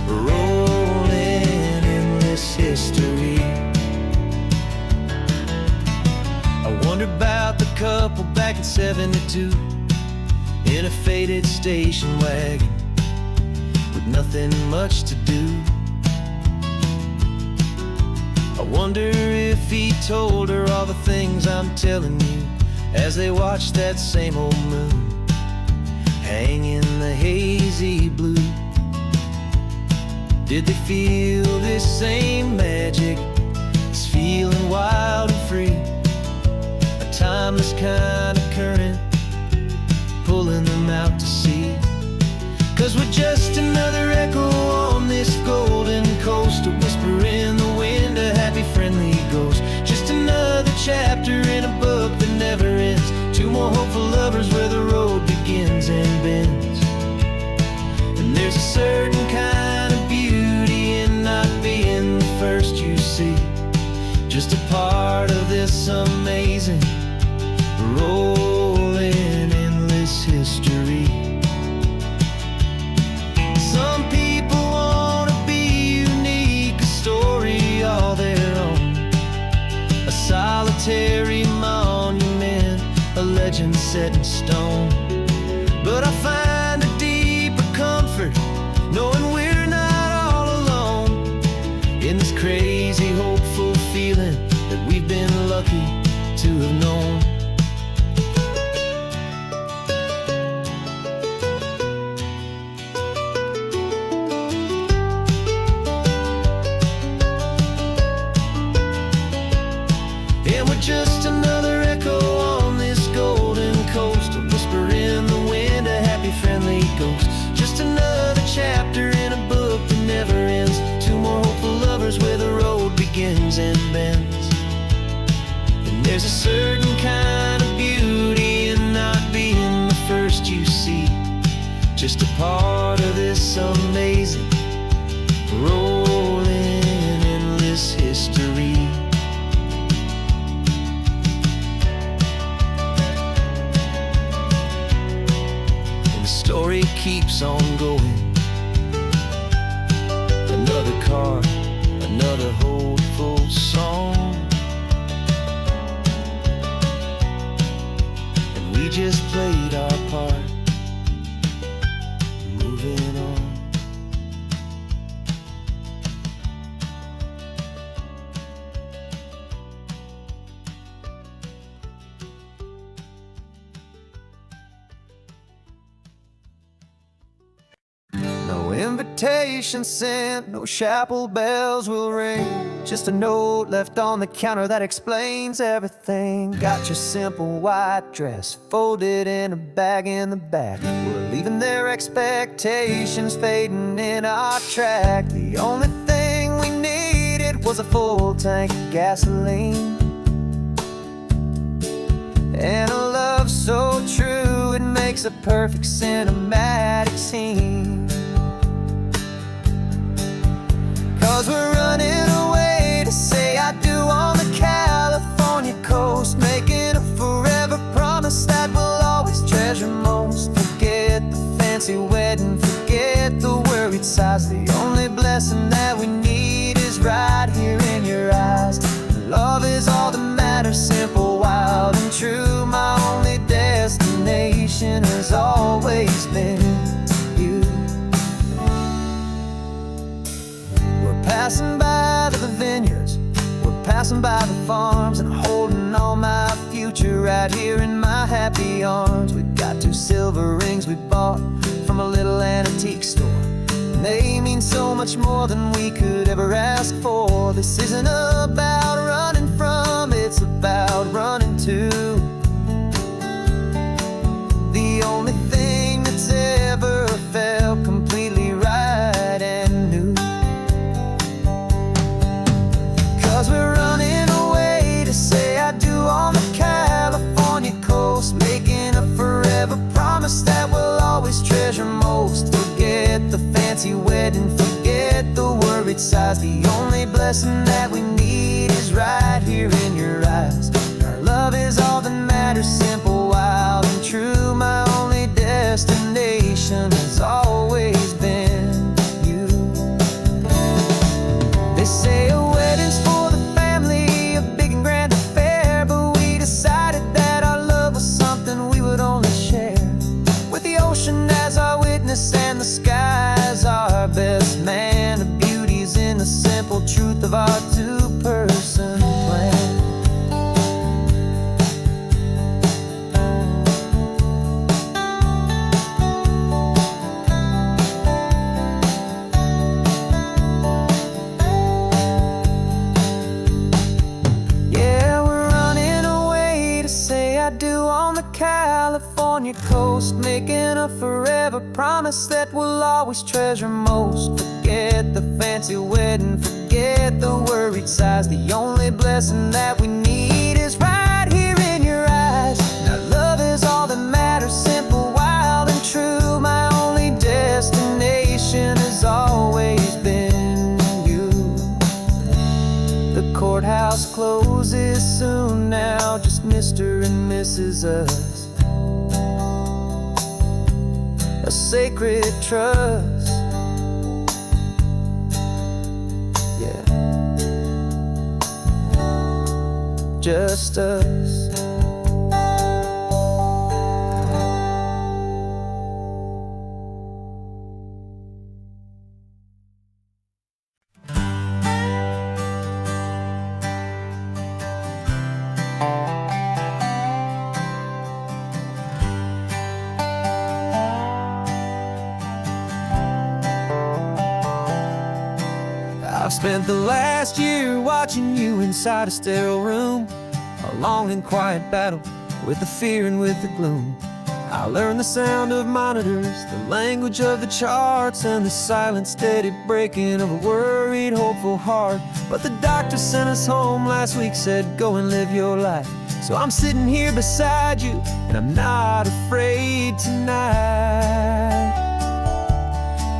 rolling, endless history. I wonder about the couple back in '72 in a faded station wagon with nothing much to do. I wonder if he told her all the things I'm telling you as they watched that same old moon hang in the hazy blue. Did they feel this same magic, this feeling wild and free, a timeless kind of current pulling them out to sea? 'Cause we're just another echo on this golden coast, a whisper in the wind, a happy friendly ghost. Just another chapter in a book that never ends, two more hopeful lovers where the road begins and bends. And there's a certain kind of beauty in not being the first you see, just a part of this amazing, rolling, endless history. set in stone. But I find a deeper comfort knowing we're not all alone in this crazy, hopeful feeling that we've been lucky to have known. And we're just another echo on this golden coast, a whisper in the wind, a happy, friendly ghost. Just another chapter in a book that never ends. Two more hopeful lovers where the road begins and bends. And there's a certain kind of beauty in not being the first you see, just a part of this amazing, rolling, endless history. Story keeps on going. Another card, another hopeful song, and we just played our part, moving on. No invitation sent, no chapel bells will ring. Just a note left on the counter that explains everything. Got your simple white dress folded in a bag in the back. We're leaving their expectations fading in our track. The only thing we needed was a full tank of gasoline, and a love so true it makes a perfect cinematic scene. 'Cause we're running away to say I do on the California coast, making a forever promise that we'll always treasure most. Forget the fancy wedding, forget the worried sighs. The only blessing that we need is right here in your eyes. Love is all that matters, simple, wild, and true. My only destination has always been you. We're passing by the vineyards, we're passing by the farms, and holding on my future right here in my happy arms. We've got 2 silver rings we bought from a little antique store, and they mean so much more than we could ever ask for. This isn't about running from, it's about running to the only thing that's ever felt completely right and new. 'Cause we're running away to say I do on the California coast, making a forever promise that we'll always treasure most. Forget the fancy wedding, forget the worried sighs. The only blessing that we need is right here in your eyes. Our love is all that matters, simple, wild, and true. My only destination has always been you. They say a wedding's for the family, a big and grand affair, but we decided that our love was something we would only share with the ocean as our witness and the sky as our best man. The beauty's in the simple truth of our 2-person plan. Yeah, we're running away to say I do on the California coast, making a forever promise that we'll always treasure most. Forget the fancy wedding, forget the worried sighs. The only blessing that we need is right here in your eyes. Now love is all that matters, simple, wild, and true. My only destination has always been you. The courthouse closes soon now, just Mr. and Mrs. Us. A sacred trust, yeah, just us. I've spent the last year watching you inside a sterile room, a long and quiet battle with the fear and with the gloom. I learned the sound of monitors, the language of the charts, and the silent, steady breaking of a worried, hopeful heart. But the doctor sent us home last week, said, go and live your life. So I'm sitting here beside you, and I'm not afraid tonight.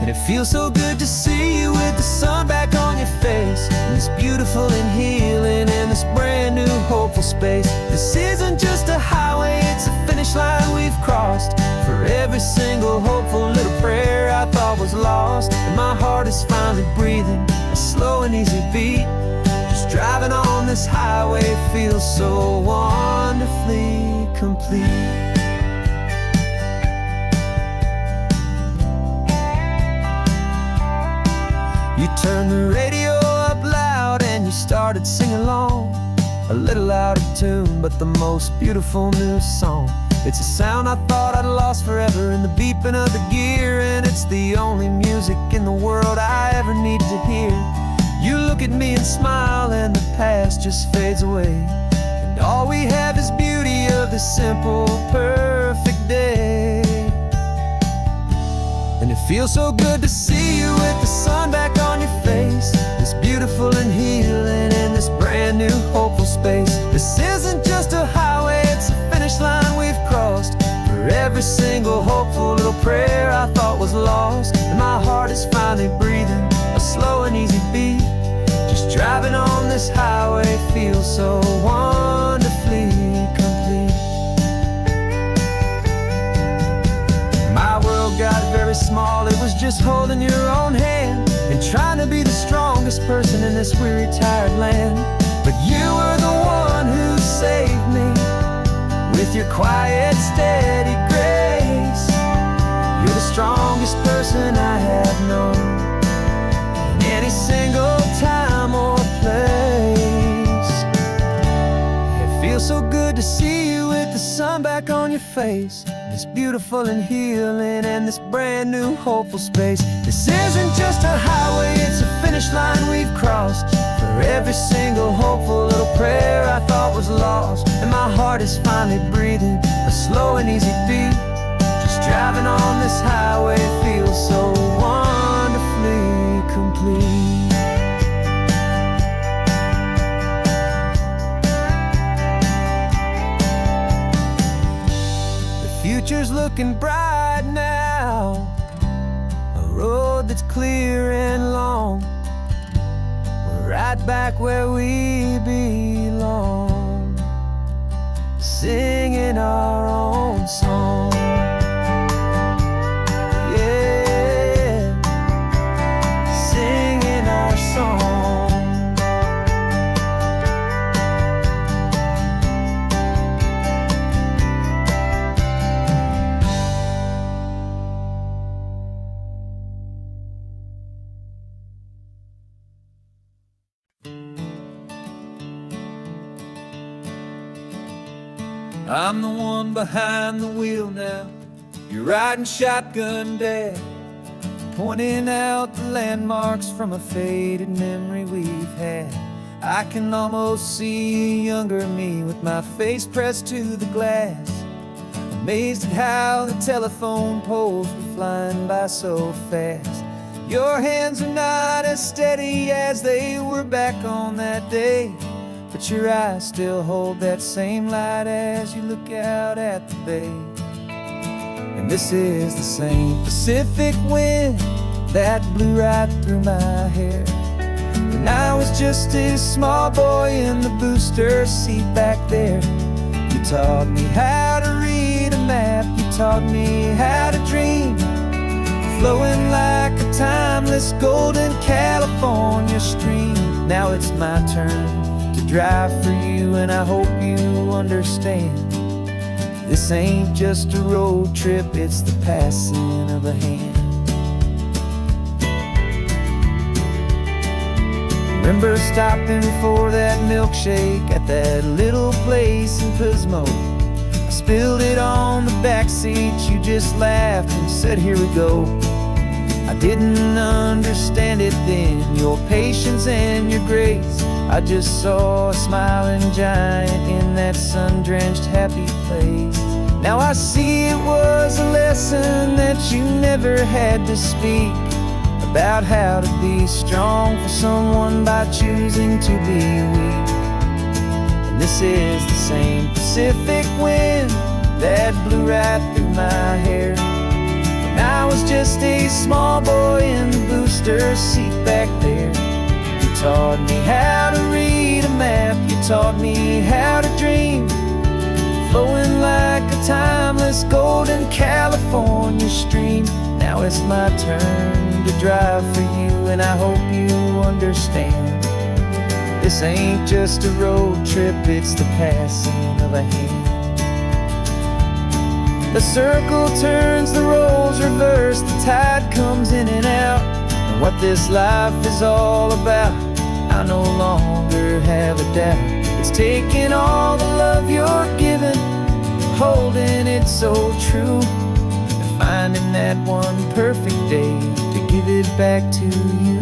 And it feels so good to see you with the sun back on your face, and this beautiful and healing in this brand new hopeful space. This isn't just a highway, it's a finish line we've crossed. For every single hopeful little prayer I thought was lost, and my heart is finally breathing a slow and easy beat. Just driving on this highway feels so wonderfully complete. You turned the radio up loud and you started singing along, a little out of tune, but the most beautiful new song. It's a sound I thought I'd lost forever in the beeping of the gear, and it's the only music in the world I ever need to hear. You look at me and smile, and the past just fades away, and all we have is beauty of this simple, perfect day. And it feels so good to see you with the sun back on your face, this beautiful and healing in this brand new hopeful space. This isn't just a highway, it's a finish line we've crossed. For every single hopeful little prayer I thought was lost, and my heart is finally breathing a slow and easy beat. Just driving on this highway feels so wonderfully complete. My world got very small, it was just holding your own hand and trying to be the strongest person in this weary, tired land. But you were the one who saved me with your quiet, steady grace. You're the strongest person I have known in any single time or place. It feels so good to see you with the sun back on your face, this beautiful and healing and this brand new hopeful space. This isn't just a highway, it's a finish line we've crossed. For every single hopeful little prayer I thought was lost, and my heart is finally breathing a slow and easy beat. Just driving on this highway feels so wonderfully complete. Future's looking bright now, a road that's clear and long. We're right back where we belong, singing our own song. Yeah, singing our song. I'm the one behind the wheel now, you're riding shotgun, Dad, pointing out the landmarks from a faded memory we've had. I can almost see a younger me with my face pressed to the glass, amazed at how the telephone poles were flying by so fast. Your hands are not as steady as they were back on that day, but your eyes still hold that same light as you look out at the bay. And this is the same Pacific wind that blew right through my hair when I was just a small boy in the booster seat back there. You taught me how to read a map, you taught me how to dream, flowing like a timeless golden California stream. Now it's my turn to drive for you, and I hope you understand. This ain't just a road trip, it's the passing of a hand. Remember stopping for that milkshake at that little place in Pismo? I spilled it on the back seat, you just laughed and said, here we go. I didn't understand it then, your patience and your grace. I just saw a smiling giant in that sun-drenched happy place. Now I see it was a lesson that you never had to speak, about how to be strong for someone by choosing to be weak. And this is the same Pacific wind that blew right through my hair when I was just a small boy in the booster seat back there. You taught me how to read a map, you taught me how to dream, flowing like a timeless golden California stream. Now it's my turn to drive for you, and I hope you understand. This ain't just a road trip, it's the passing of a hand. The circle turns, the roles reverse, the tide comes in and out. And what this life is all about, I no longer have a doubt. It's taking all the love you're giving, holding it so true, and finding that one perfect day to give it back to you.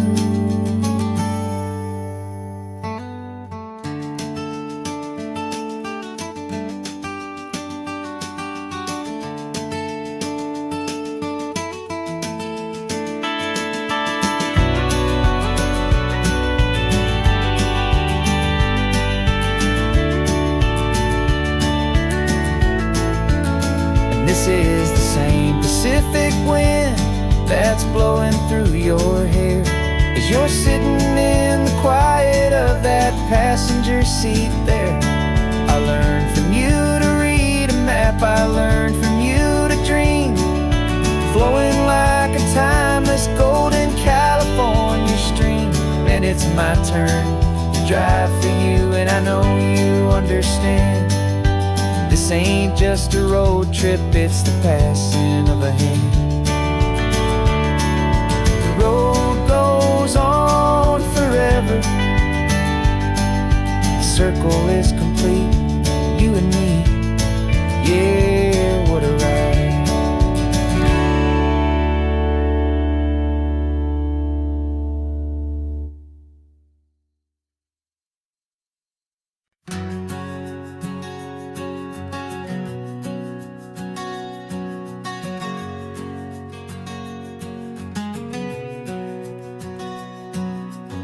This is the same Pacific wind that's blowing through your hair as you're sitting in the quiet of that passenger seat there. I learned from you to read a map, I learned from you to dream, flowing like a timeless golden California stream. And it's my turn to drive for you, and I know you understand. This ain't just a road trip, it's the passing of a hand. The road goes on forever, the circle is complete, you and me, yeah, what a ride.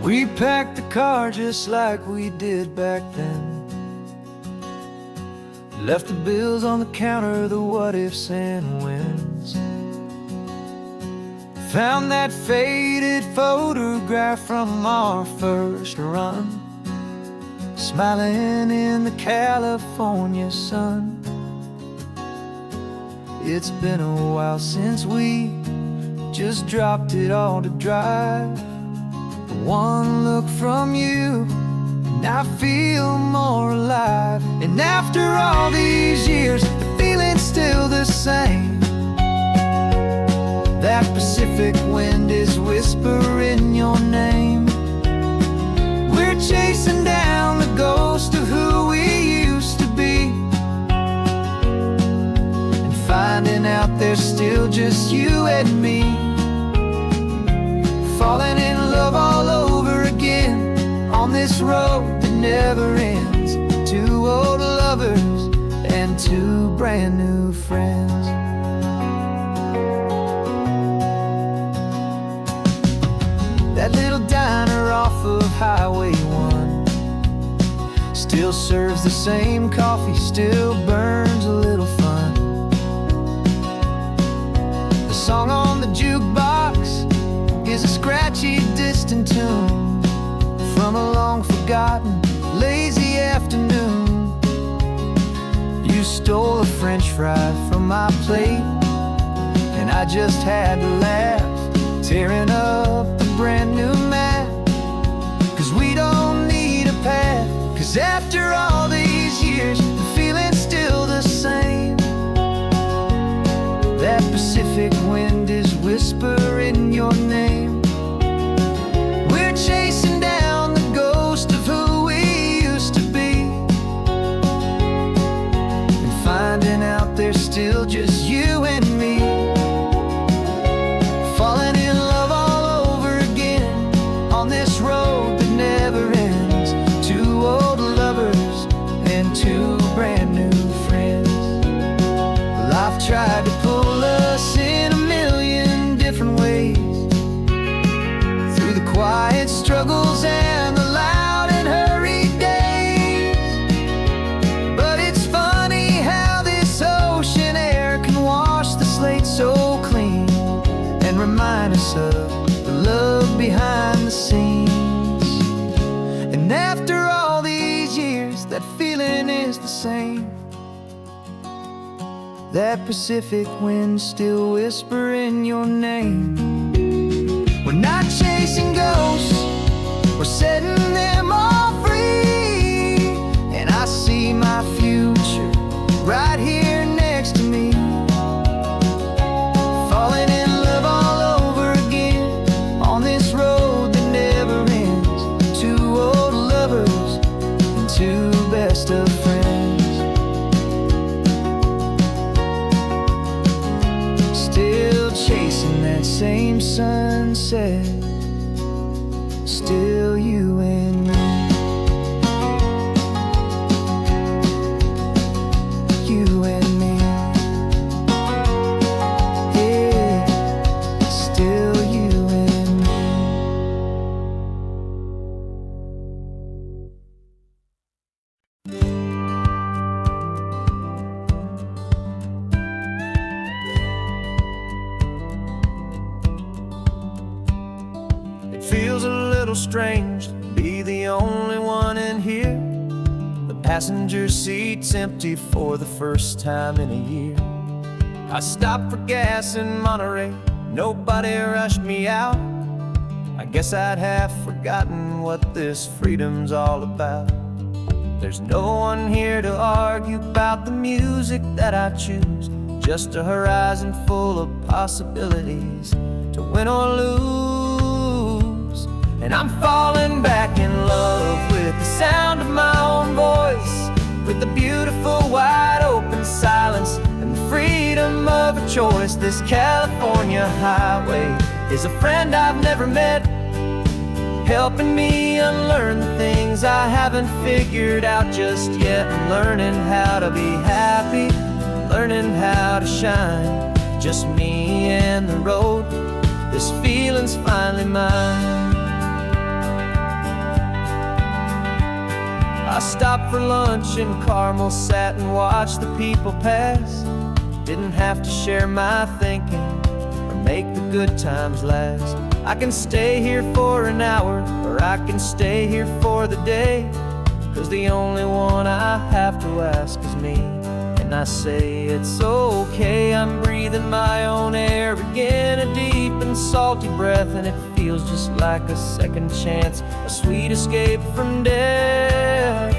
We packed the car just like we did back then, left the bills on the counter, the what ifs and whens. Found that faded photograph from our first run, smiling in the California sun. It's been a while since we just dropped it all to drive. One look from you, and I feel more alive. And after all these years, the feeling's still the same. That Pacific wind is whispering your name. We're chasing down the ghost of who we used to be, and finding out there's still just you and me. Falling in love all over again on this road that never ends. Two old lovers and two brand new friends. That little diner off of Highway 1 still serves the same coffee, still burns a little fun. The song on the jukebox is a scratchy, distant tune from a long-forgotten, lazy afternoon. You stole a French fry from my plate, and I just had to laugh, tearing up the brand new map. 'Cause we don't need a path, 'cause after all these years, the feeling's still the same. That Pacific wind is whispering your name. We're chasing down the ghost of who we used to be, and finding out there's still just you and me. Falling in love quiet struggles and the loud and hurried days. But it's funny how this ocean air can wash the slate so clean and remind us of the love behind the scenes. And after all these years, that feeling is the same. That Pacific wind still whispering your name. We're not chasing ghosts, we're setting them all free. And I see my future right here next to me, falling in love all over again on this road that never ends. Two old lovers and two best of friends. Still chasing that same sunset, still you and me. You and me. Yeah, still you and me. It feels a little strange to be the only one in here. The passenger seat's empty for the first time in a year. I stopped for gas in Monterey, nobody rushed me out. I guess I'd have forgotten what this freedom's all about. There's no one here to argue about the music that I choose, just a horizon full of possibilities to win or lose. And I'm falling back in love with the sound of my own voice, with the beautiful wide open silence and the freedom of a choice. This California highway is a friend I've never met, helping me unlearn the things I haven't figured out just yet. I'm learning how to be happy, learning how to shine, just me and the road. This feeling's finally mine. I stopped for lunch in Carmel, sat and watched the people pass. Didn't have to share my thinking or make the good times last. I can stay here for an hour, or I can stay here for the day, 'cause the only one I have to ask is me. And I say it's okay, I'm breathing my own air again, a deep and salty breath, and it feels just like a second chance, a sweet escape from death.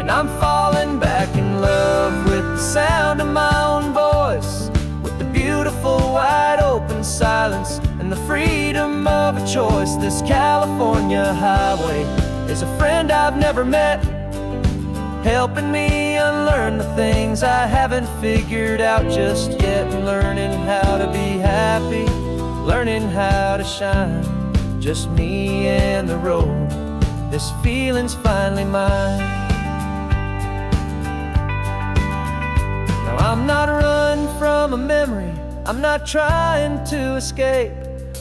And I'm falling back in love with the sound of my own voice, with the beautiful wide open silence and the freedom of a choice. This California highway is a friend I've never met, helping me unlearn the things I haven't figured out just yet. Learning how to be happy, learning how to shine, just me and the road. This feeling's finally mine. Now I'm not running from a memory, I'm not trying to escape.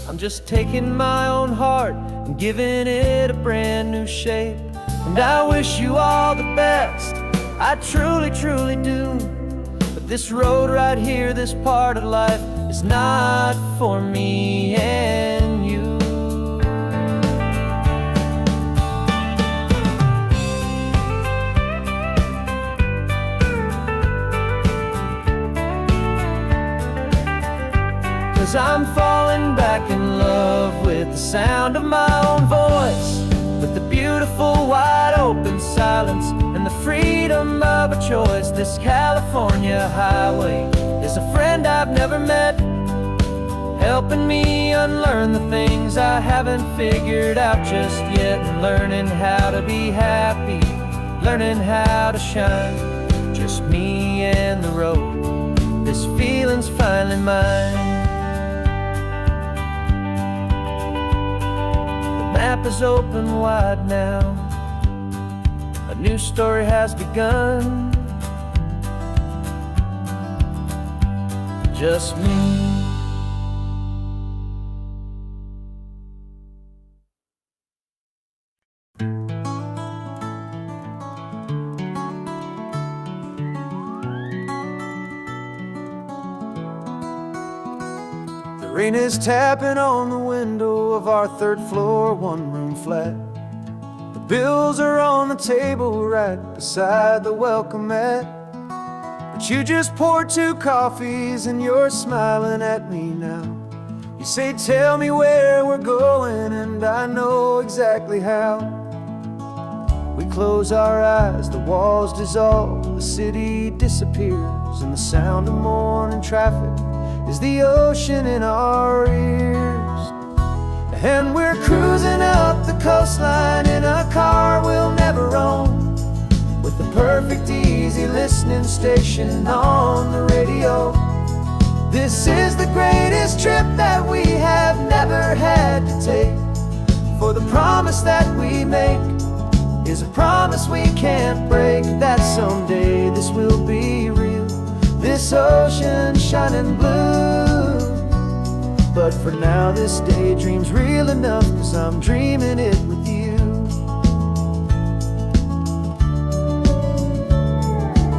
I'm just taking my own heart and giving it a brand new shape. And I wish you all the best, I truly, truly do. But this road right here, this part of life, is not for me and you. Cause I'm falling back in love with the sound of my own voice, with the beautiful wide open silence and the freedom of a choice. This California highway is a friend I've never met, helping me unlearn the things I haven't figured out just yet. And learning how to be happy, learning how to shine, just me and the road. This feeling's finally mine. The map is open wide now, a new story has begun, just me Rain is tapping on the window of our third floor, one-room flat. The bills are on the table right beside the welcome mat. But you just poured 2 coffees and you're smiling at me now. You say, tell me where we're going, and I know exactly how. We close our eyes, the walls dissolve, the city disappears, and the sound of morning traffic is the ocean in our ears. And we're cruising up the coastline in a car we'll never own, with the perfect easy listening station on the radio. This is the greatest trip that we have never had to take, for the promise that we make is a promise we can't break, that someday this will be real, this ocean shining blue. But for now this daydream's real enough, 'cause I'm dreaming it with you.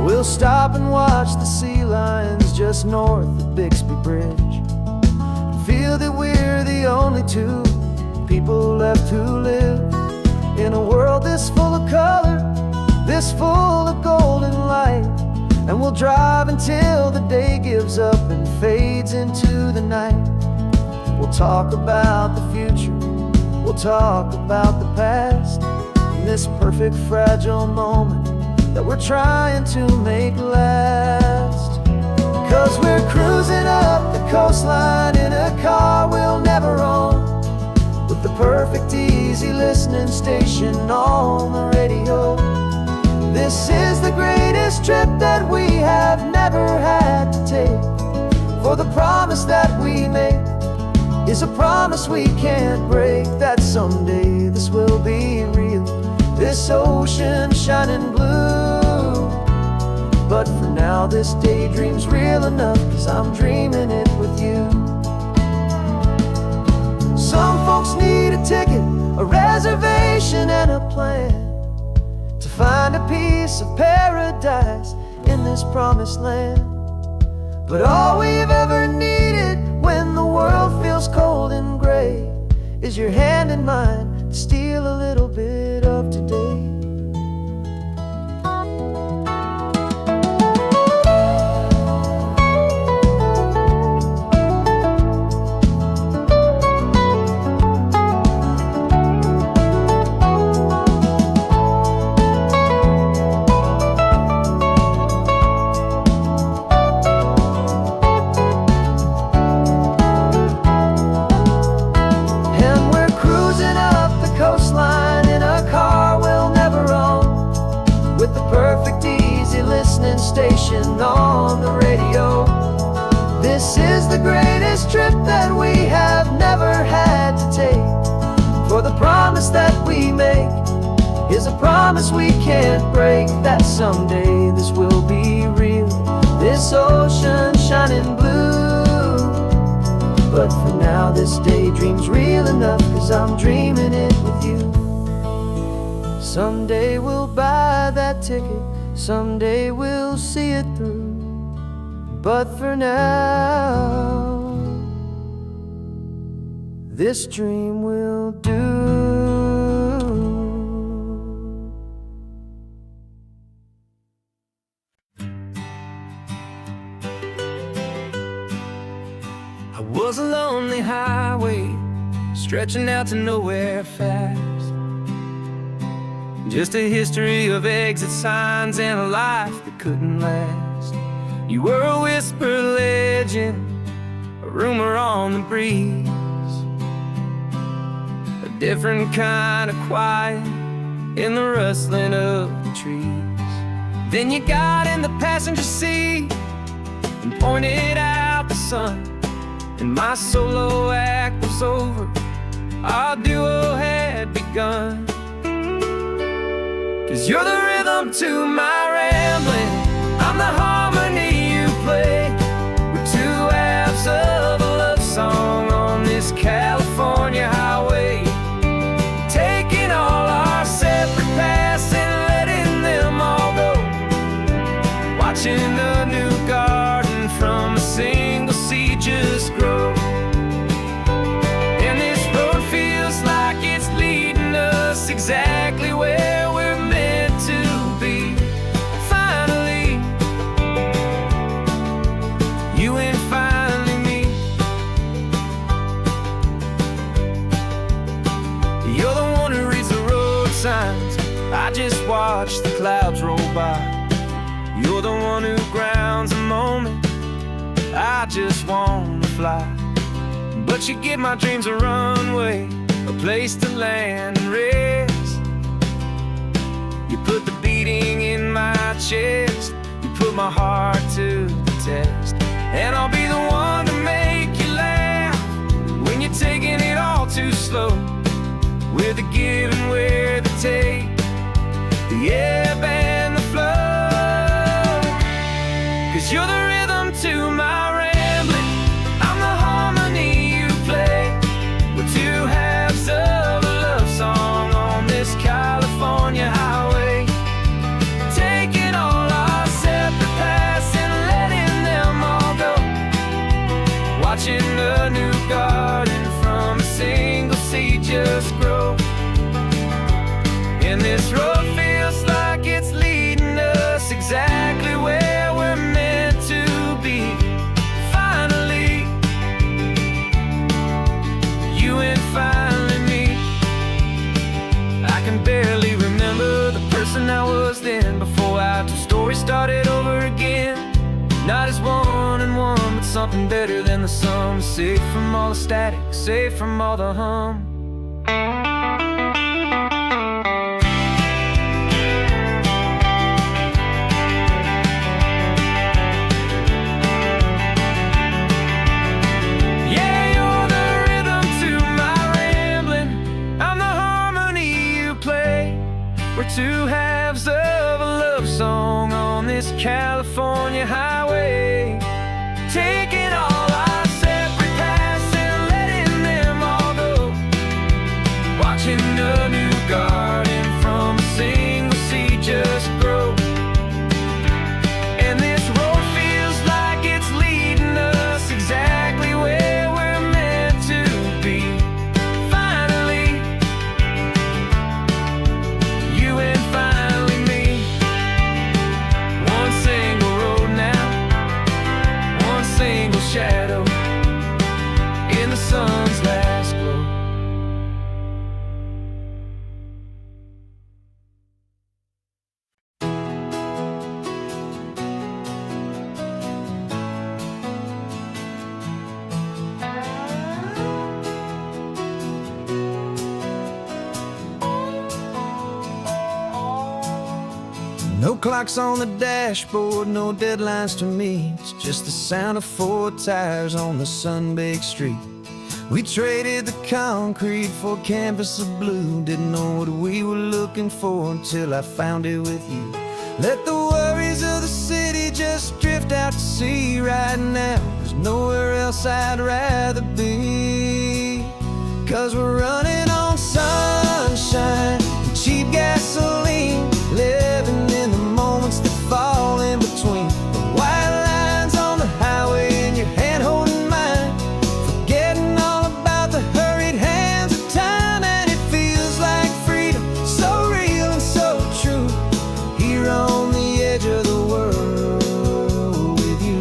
We'll stop and watch the sea lions just north of Bixby Bridge, and feel that we're the only 2 people left who live in a world this full of color, this full of golden light. And we'll drive until the day gives up and fades into the night. We'll talk about the future, we'll talk about the past, in this perfect fragile moment that we're trying to make last. 'Cause we're cruising up the coastline in a car we'll never own, with the perfect easy listening station on the radio. This is the greatest trip that we have never had to take, for the promise that we make is a promise we can't break, that someday this will be real, this ocean shining blue. But for now this daydream's real enough, 'cause I'm dreaming it with you. Some folks need a ticket, a reservation and a plan, to find a piece of paradise in this promised land. But all we've ever needed when the world feels cold and gray is your hand in mine to steal a little bit of today. Station on the radio. This is the greatest trip that we have never had to take, for the promise that we make is a promise we can't break, that someday this will be real, this ocean shining blue. But for now this daydream's real enough, 'cause I'm dreaming it with you. Someday we'll buy that ticket, someday we'll see it through, but for now this dream will do. I was a lonely highway stretching out to nowhere fast, just a history of exit signs and a life that couldn't last. You were a whisper legend, a rumor on the breeze, a different kind of quiet in the rustling of the trees. Then you got in the passenger seat and pointed out the sun, and my solo act was over, our duo had begun. 'Cause you're the rhythm to my rambling, I'm the harmony you play. We're 2 halves of a love song on this California highway, taking all our separate paths and letting them all go, watching a new garden from a single seed just grow. exactly where we're meant to be. Finally, you and finally me. You're the one who reads the road signs, I just watch the clouds roll by. You're the one who grounds the moment, I just wanna fly. But you give my dreams a runway, a place to land and rest. You put the beating in my chest, you put my heart to the test. And I'll be the one to make you laugh when you're taking it all too slow. We're the give and we're the take, the ebb and the flow. 'Cause you're the rhythm to my rambling, I'm the harmony you play. We're two halves of a love song on this California highway, taking all our separate paths and letting them all go. Watching a new garden from a single seed just grow. And this road feels like it's leading us exactly where we're meant to be. Finally, you and finally me. I can barely remember the person I was then, before our two stories started over again. Not as one and one, but something better than the sum. Safe from all the static, safe from all the hum. We're two halves of a love song on this California highway, taking all our separate paths and letting them all go. Watching a new garden from a single seed just grow. And this road feels like it's leading us exactly where we're meant to be. Finally, you and finally me. One single road now, one single shadow in the sun's last glow. No clocks on the dashboard, no deadlines to meet. It's just the sound of 4 tires on the sun-baked street. We traded the concrete for a canvas of blue. Didn't know what we were looking for until I found it with you. Let the worries of the city just drift out to sea. Right now, there's nowhere else I'd rather be. 'Cause we're running on sunshine and cheap gasoline, living in the moments that fall in between. The white lines on the highway and your hand holding mine, forgetting all about the hurried hands of time. And it feels like freedom, so real and so true, here on the edge of the world with you.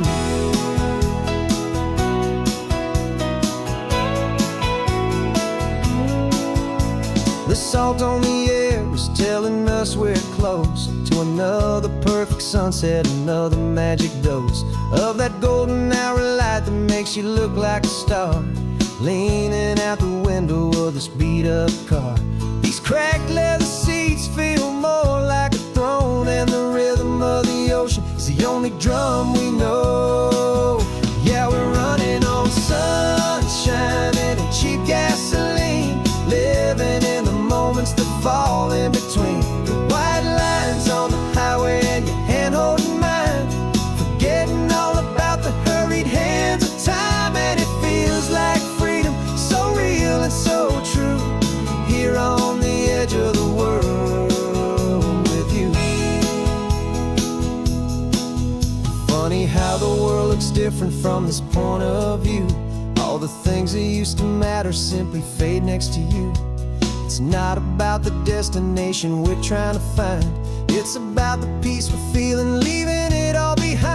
The salt on the air is telling us we're close to another perfect sunset, another magic dose of that golden hour light that makes you look like a star, leaning out the window of this beat-up car. These cracked leather seats feel more like a throne, and the rhythm of the ocean is the only drum we know. Yeah, we're running on sunshine and a cheap gasoline, living in the moments that fall in between. The white lines on the highway and your hand holding mine, forgetting all about the hurried hands of time. And it feels like freedom, so real and so true, here on the edge of the world with you. Funny how the world looks different from this point of view. All the things that used to matter simply fade next to you. It's not about the destination we're trying to find. It's about the peace we're feeling, leaving it all behind.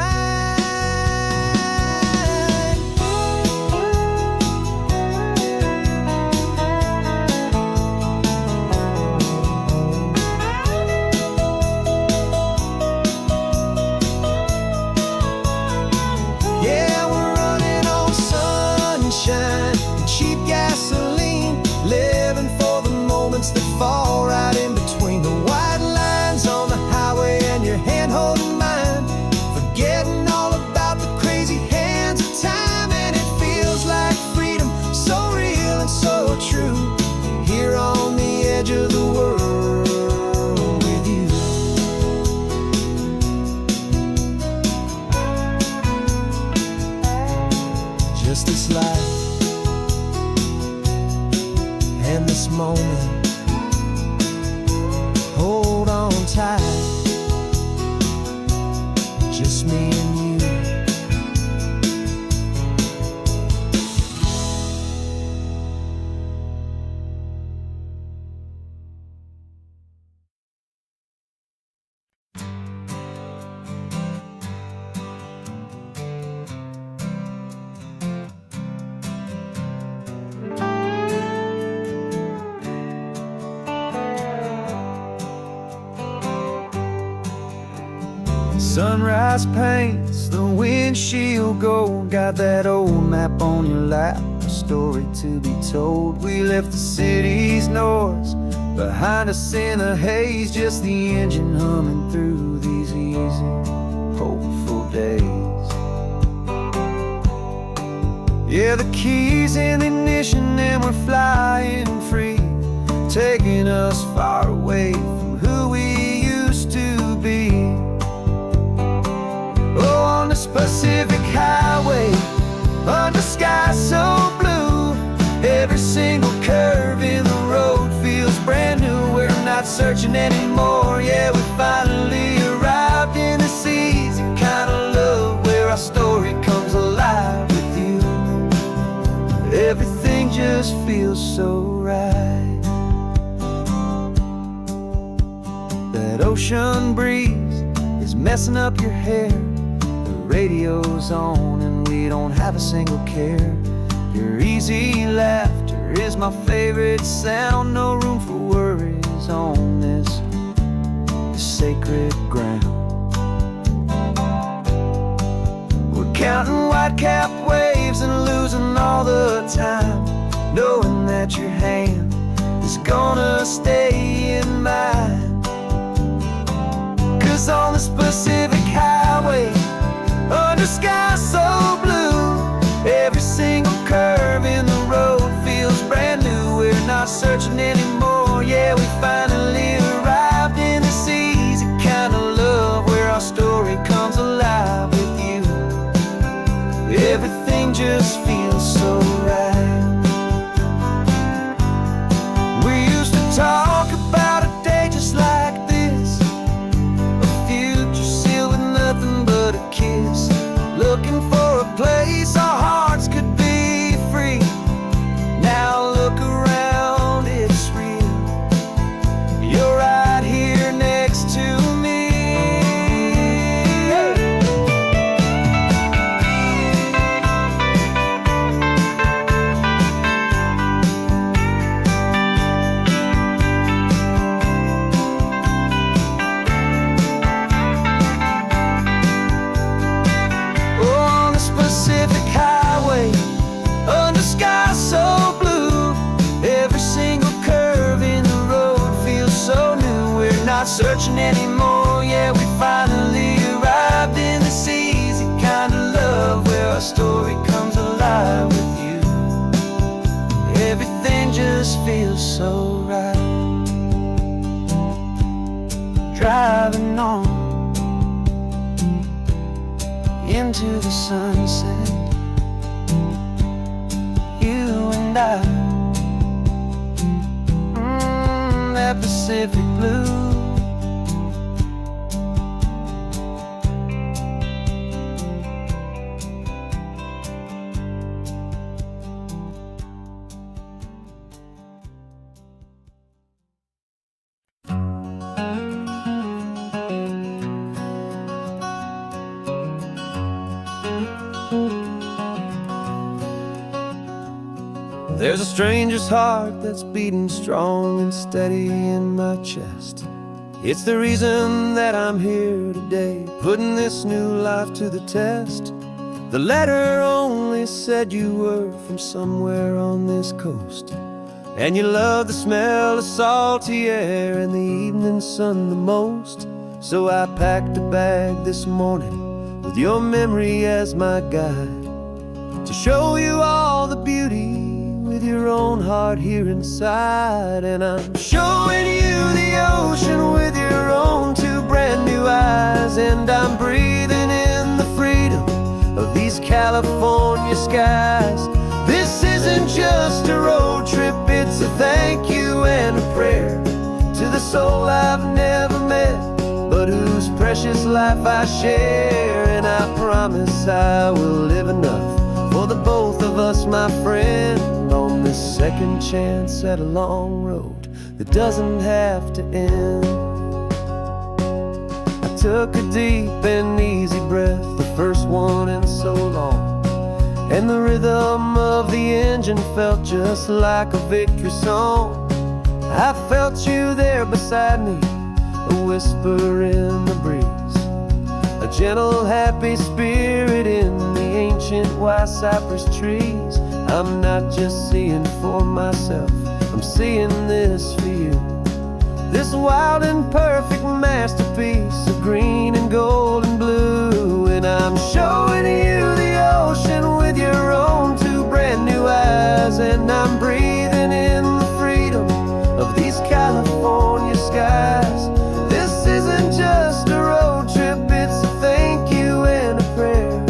Yeah, we're running on sunshine and cheap gasoline, living for the moments that fall right in between the white lines on the highway and your hand holding mine, forgetting all about the crazy hands of time. And it feels like freedom, so real and so true, here on the edge of the world with you. Just this life and this moment, hold on tight, just me and you. Sunrise paints the windshield gold, got that old map on your lap, a story to be told. We left the city's noise behind us in the haze, just the engine humming through these easy, hopeful days. Yeah, the keys in the ignition and we're flying free, taking us far away from who we used to be. Oh, on this Pacific highway, under sky so blue, every single curve in the road feels brand new. We're not searching anymore, yeah, we finally arrived in this easy kind of love, where our story comes alive with you. Everything just feels so right. That ocean breeze is messing up your hair, radio's on and we don't have a single care. Your easy laughter is my favorite sound, no room for worries on this sacred ground. We're counting white-capped waves and losing all the time, knowing that your hand is gonna stay in mine. 'Cause on this Pacific highway, under sky so blue, every single curve in the road feels brand new. We're not searching anymore, yeah, we finally arrived in this easy kind of love, where our story comes alive with you. Everything just feels so right. We used to talk about a day just like this, a future sealed with nothing but a kiss, looking for a place our hearts could be free. Now look around, it's real, you're right here next to me. Pacific highway, under sky so blue, every single curve in the road feels so new. We're not searching anymore, yeah, we finally arrived in this easy kind of love, where our story comes alive with you. Everything just feels so right. Driving on into the sunset, you and I, that Pacific blue. There's a stranger's heart that's beating strong and steady in my chest. It's the reason that I'm here today, putting this new life to the test. The letter only said you were from somewhere on this coast, and you love the smell of salty air and the evening sun the most. So I packed a bag this morning with your memory as my guide, to show you all the beauty with your own heart here inside. And I'm showing you the ocean with your own two brand new eyes, and I'm breathing in the freedom of these California skies. This isn't just a road trip, it's a thank you and a prayer to the soul I've never met, but whose precious life I share. And I promise I will live enough for the both of us, my friend, on this second chance at a long road that doesn't have to end. I took a deep and easy breath, the first one in so long, and the rhythm of the engine felt just like a victory song. I felt you there beside me, a whisper in the breeze, a gentle happy spirit in the ancient white cypress trees. I'm not just seeing for myself, I'm seeing this for you, this wild and perfect masterpiece of green and gold and blue. And I'm showing you the ocean with your own two brand new eyes, and I'm breathing in the freedom of these California skies. This isn't just a road trip, it's a thank you and a prayer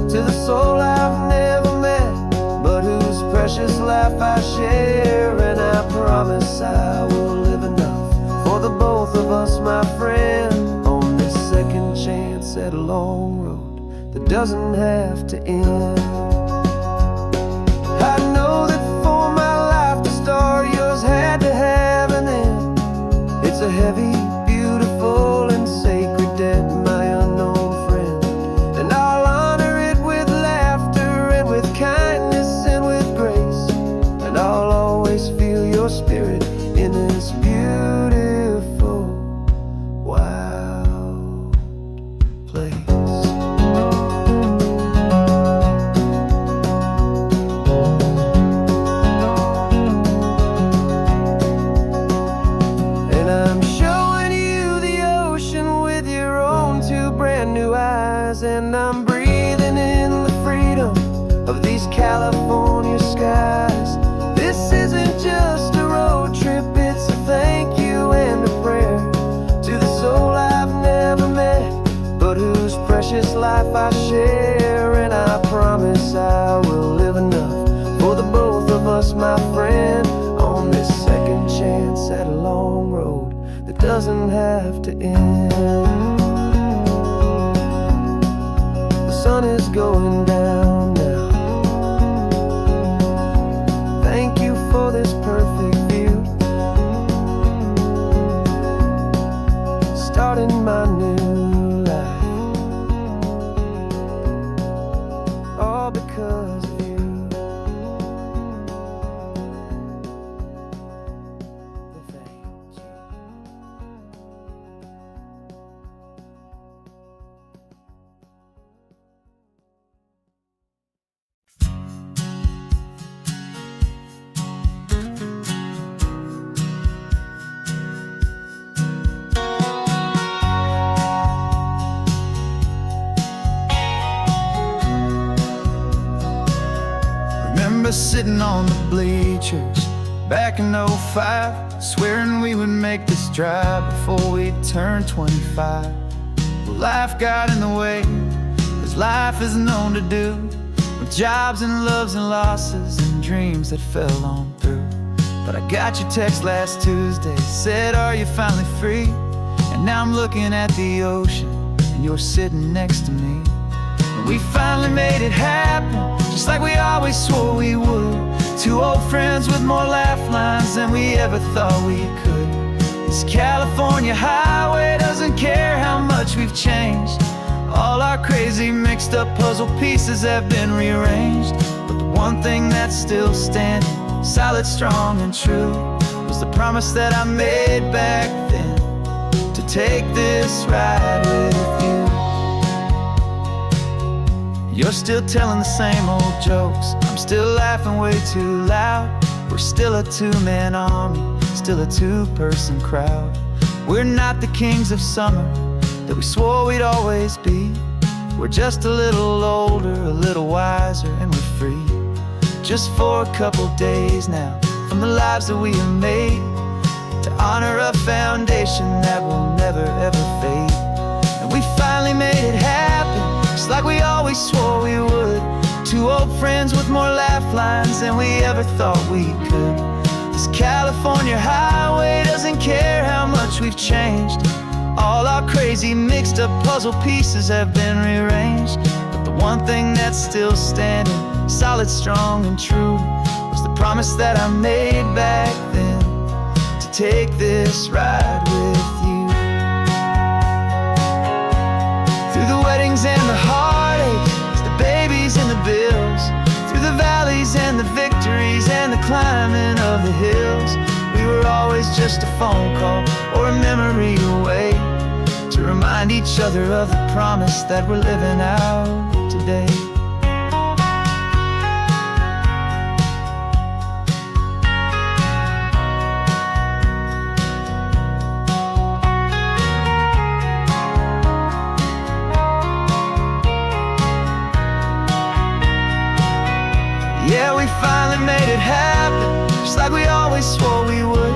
to the soul I've never met, but whose precious life I share. And I promise I will live enough for the both of us, my friend, on this second chance at a long road that doesn't have to end. I know that for my life to start, yours had to have an end. It's a heavy, beautiful, and sacred debt, my unknown friend, and I'll honor it with laughter and with kindness and with grace, and I'll always feel your spirit in this beautiful, wild place. And I'm showing you the ocean with your own two brand new eyes, and I'm breathing in the freedom of these California skies. This isn't just a road trip, it's a thank you and a prayer to the soul I've never met, but whose precious life I share. And I promise I will live enough for the both of us, my friend, on this second chance at a long road that doesn't have to end. The sun is going down now. Thank you for this perfect view, starting my new life, all because of you. Thank you. Remember sitting on the bleachers back in '05, swearing we would make this drive before we turned 25. Well, life got in the way, as life is known to do, with jobs and loves and losses and dreams that fell on through. But I got your text last Tuesday, said, are you finally free? And now I'm looking at the ocean, and you're sitting next to me. And we finally made it happen, just like we always swore we would. Two old friends with more laugh lines than we ever thought we could. This California highway doesn't care how much we've changed. All our crazy mixed up puzzle pieces have been rearranged, but the one thing that's still standing solid, strong, and true, was the promise that I made back then, to take this ride with you. You're still telling the same old jokes, I'm still laughing way too loud. We're still a two-man army, still a two-person crowd. We're not the kings of summer that we swore we'd always be. We're just a little older, a little wiser, and we're free. Just for a couple days now, from the lives that we have made, to honor a foundation that will never ever fade. And we finally made it happen, just like we always swore we would. Two old friends with more laugh lines than we ever thought we could. This California highway doesn't care how much we've changed. All our crazy mixed up puzzle pieces have been rearranged, but the one thing that's still standing, solid, strong, and true, was the promise that I made back then, to take this ride with you. Through the weddings and the heartaches, the babies and the bills, through the valleys and the victories and the climbing of the hills, we were always just a phone call or a memory away, to remind each other of the promise that we're living out today. Yeah, we finally made it happen, just like we always swore we would.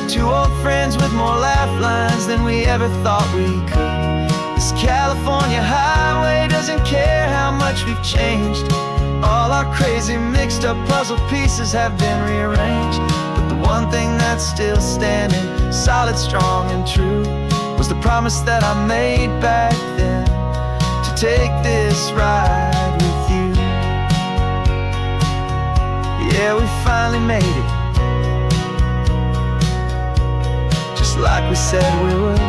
Two old friends with more laugh lines than we ever thought we could. This California highway doesn't care how much we've changed. All our crazy mixed up puzzle pieces have been rearranged, but the one thing that's still standing, solid, strong, and true, was the promise that I made back then, to take this ride with you. Yeah, we finally made it, just like we said we would.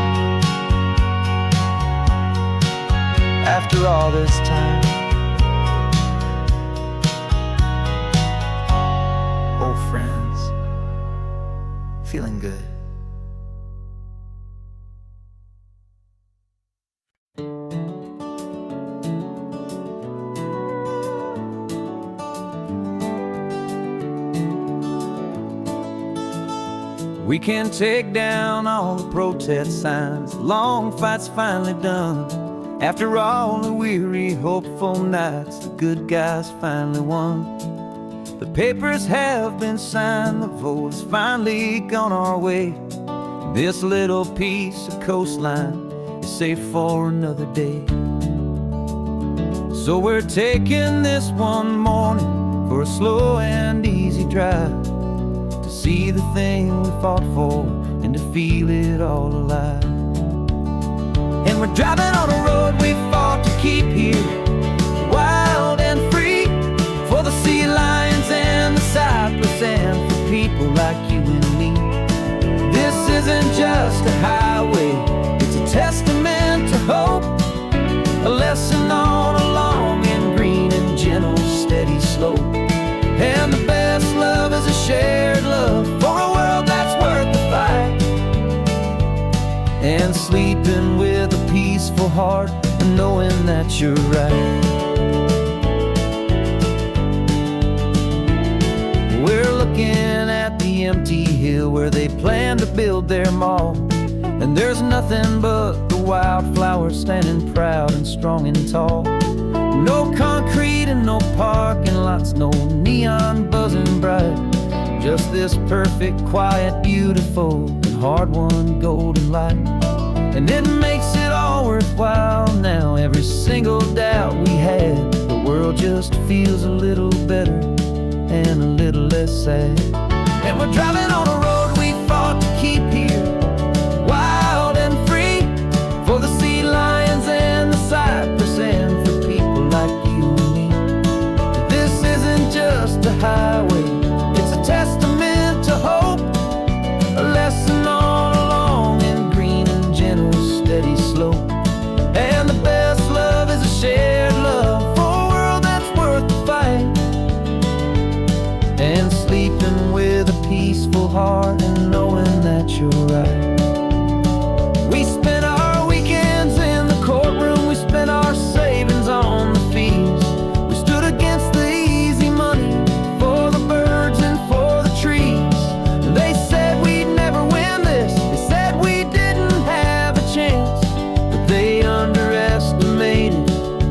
After all this time, old friends, feeling good. We can take down all the protest signs, long fight's finally done. After all the weary, hopeful nights, the good guys finally won. The papers have been signed, the vote has finally gone our way. This little piece of coastline is safe for another day. So we're taking this one morning for a slow and easy drive, to see the thing we fought for and to feel it all alive. And we're driving on a road we fought to keep here, wild and free, for the sea lions and the cypress and for people like you and me. This isn't just a highway, it's a testament to hope, a lesson on a long and green and gentle steady slope. And the best love is a shared love for a world that's worth the fight, and sleeping with a peaceful heart and knowing that you're right. We're looking at the empty hill where they plan to build their mall, and there's nothing but the wildflowers standing proud and strong and tall. No concrete and no parking lots, no neon buzzing bright, just this perfect, quiet, beautiful, and hard-won golden light. And it makes it all worthwhile now, every single doubt we had. The world just feels a little better and a little less sad. And we're driving on a road we fought to keep here, wild and free, for the sea lions and the cypress and for people like you and me. This isn't just a highway, it's a testament to hope, a lesson on a long and green and gentle steady slope. And the best love is a shared love for a world that's worth the fight, and sleeping peaceful heart and knowing that you're right. We spent our weekends in the courtroom, we spent our savings on the fees. We stood against the easy money for the birds and for the trees. And they said we'd never win this, they said we didn't have a chance, but they underestimated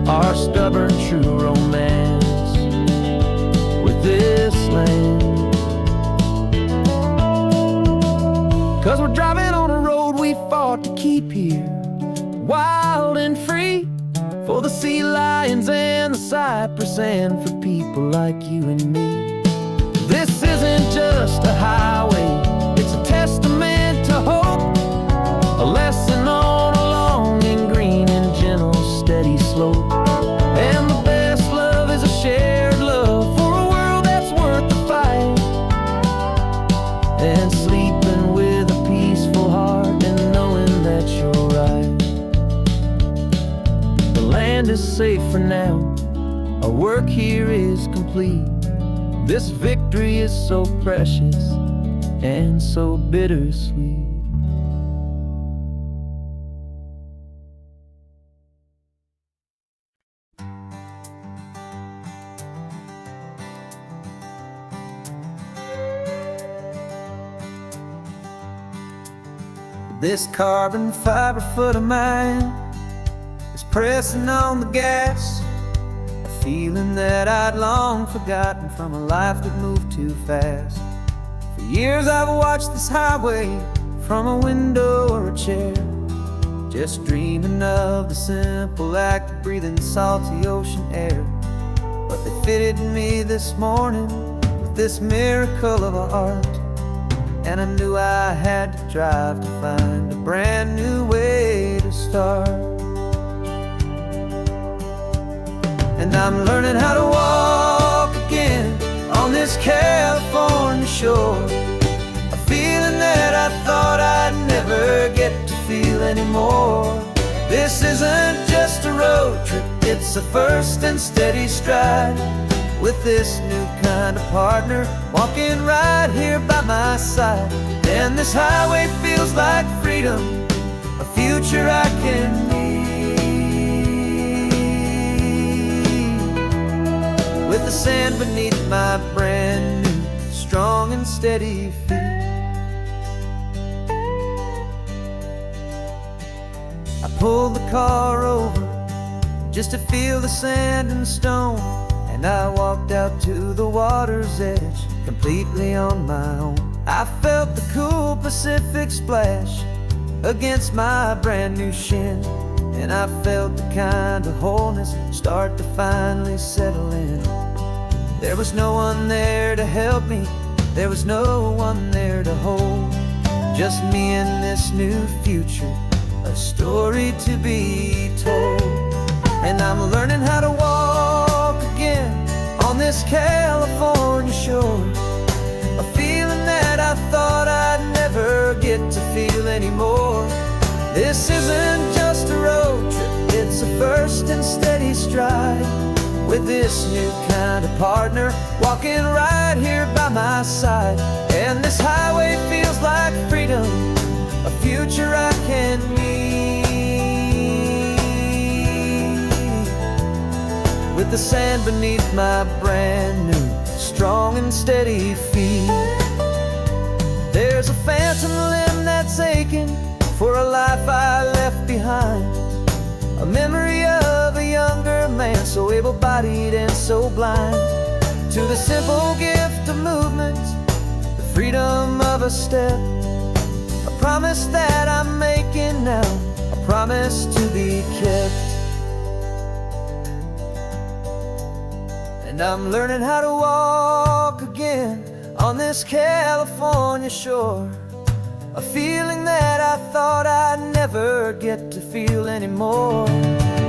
our stubborn true romance with this land. 'Cause we're driving on a road we fought to keep here, wild and free, for the sea lions and the cypress and for people like you and me. This isn't just a highway, it's a testament to hope, a lesson on a long and green and gentle steady slope. And the best love is a shared love for a world that's worth the fight, and sleeping with a peaceful heart and knowing that you're right. The land is safe for now, our work here is complete. This victory is so precious and so bittersweet. This carbon fiber foot of mine is pressing on the gas, a feeling that I'd long forgotten from a life that moved too fast. For years I've watched this highway from a window or a chair, just dreaming of the simple act of breathing salty ocean air. But they fitted me this morning with this miracle of art, and I knew I had to drive to find a brand new way to start. And I'm learning how to walk again on this California shore, a feeling that I thought I'd never get to feel anymore. This isn't just a road trip, it's a first and steady stride, with this new kind of partner walking right here by my side. And this highway feels like freedom, a future I can need, with the sand beneath my brand new strong and steady feet. I pulled the car over just to feel the sand and stone, and I walked out to the water's edge, completely on my own. I felt the cool Pacific splash against my brand new shin, and I felt the kind of wholeness start to finally settle in. There was no one there to help me, there was no one there to hold, just me and this new future, a story to be told. And I'm learning how to walk again on this California shore, a feeling that I thought I'd never get to feel anymore. This isn't just a road trip, it's a first and steady stride, with this new kind of partner walking right here by my side. And this highway feels like freedom, a future I can need, with the sand beneath my brand new strong and steady feet. There's a phantom limb that's aching for a life I left behind, a memory of a younger man so able-bodied and so blind, to the simple gift of movement, the freedom of a step, a promise that I'm making now, a promise to be kept. And I'm learning how to walk again on this California shore, a feeling that I thought I'd never get to feel anymore.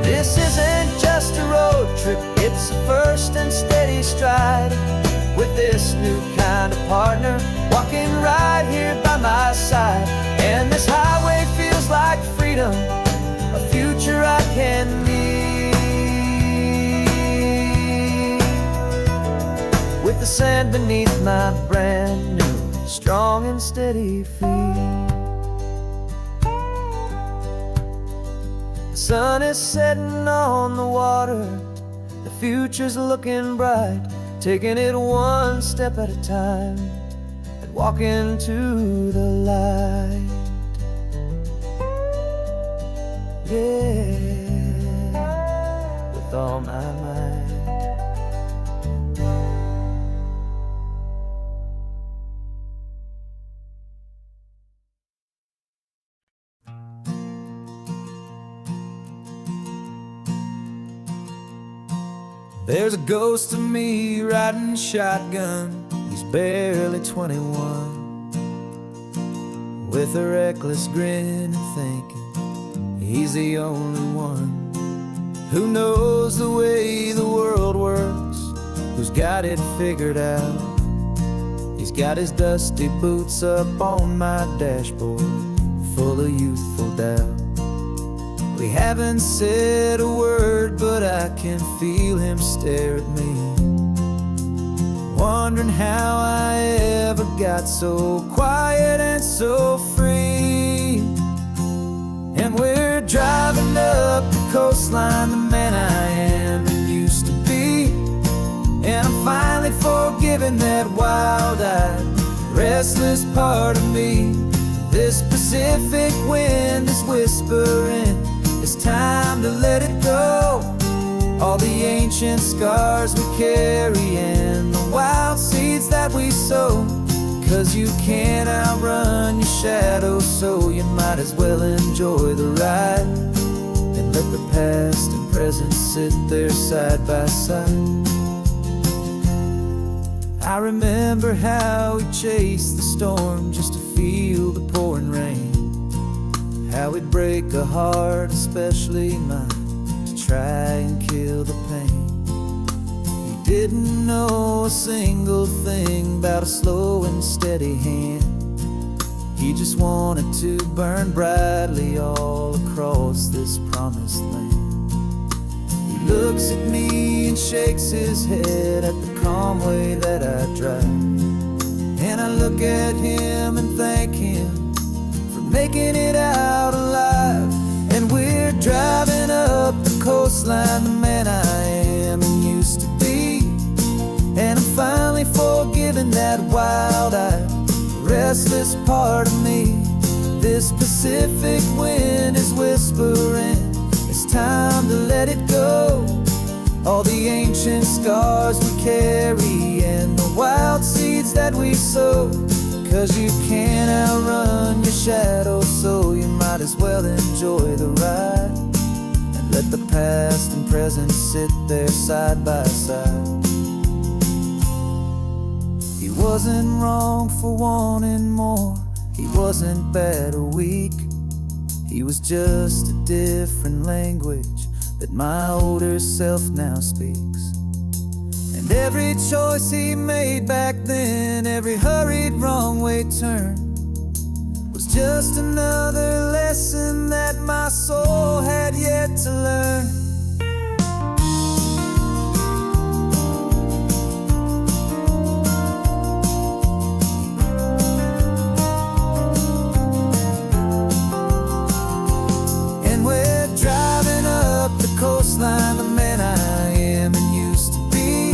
This isn't just a road trip, it's a first and steady stride, with this new kind of partner walking right here by my side. And this highway feels like freedom, a future I can need, with the sand beneath my brand new strong and steady feet. The sun is setting on the water, the future's looking bright, taking it one step at a time and walking to the light. Yeah, with all my might. There's a ghost of me riding shotgun. He's barely 21, with a reckless grin and thinking he's the only one who knows the way the world works, who's got it figured out. He's got his dusty boots up on my dashboard, full of youthful doubt. We haven't said a word, but I can feel him stare at me, wondering how I ever got so quiet and so free. And we're driving up the coastline, the man I am and used to be. And I'm finally forgiving that wild-eyed, restless part of me. This Pacific wind is whispering, it's time to let it go. All the ancient scars we carry and the wild seeds that we sow. 'Cause you can't outrun your shadow, so you might as well enjoy the ride and let the past and present sit there side by side. I remember how we chased the storm just to feel the pouring rain, how we'd break a heart, especially mine, to try and kill the pain. He didn't know a single thing about a slow and steady hand. He just wanted to burn brightly all across this promised land. He looks at me and shakes his head at the calm way that I drive, and I look at him and thank him for making it out alive. And we're driving up the coastline, the man I am and used to be. And I'm finally forgiving that wild-eyed, restless part of me. This Pacific wind is whispering, it's time to let it go. All the ancient scars we carry and the wild seeds that we sow. 'Cause you can't outrun your shadow, so you might as well enjoy the ride and let the past and present sit there side by side. He wasn't wrong for wanting more, he wasn't bad or weak. He was just a different language that my older self now speaks. And every choice he made back then, every hurried wrong way turn, was just another lesson that my soul had yet to learn. And we're driving up the coastline, the man I am and used to be.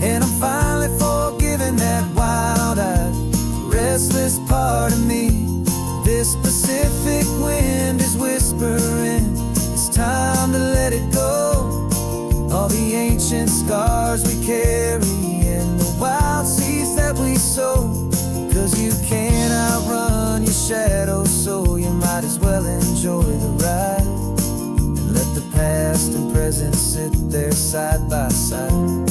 And I'm finally forgiving that wild-eyed, restless part of me. This Pacific wind is whispering, it's time to let it go. All the ancient scars we carry and the wild seeds that we sow. 'Cause you can't outrun your shadow, so you might as well enjoy the ride and let the past and present sit there side by side.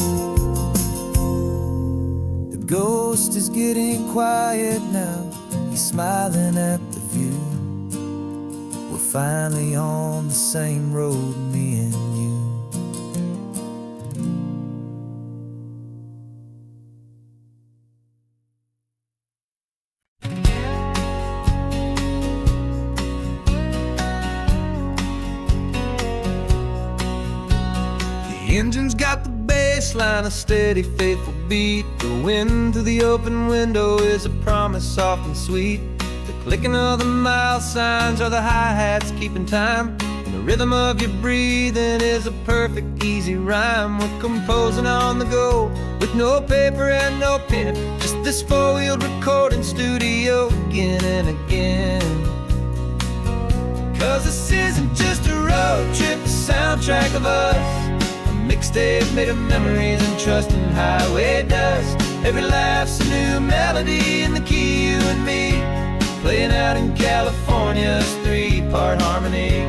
The ghost is getting quiet now, he's smiling at the view. We're finally on the same road, me and you. The engine's got the bass bass line, a steady, faithful beat. The wind through the open window is a promise soft and sweet. The clicking of the mile signs are the hi-hats keeping time. And the rhythm of your breathing is a perfect, easy rhyme. We're composing on the go with no paper and no pen, just this four-wheeled recording studio again and again. 'Cause this isn't just a road trip, the soundtrack of us. A mixtape made of memories and trust in highway dust. Every laugh's a new melody in the key, you and me, playing out in California's three-part harmony.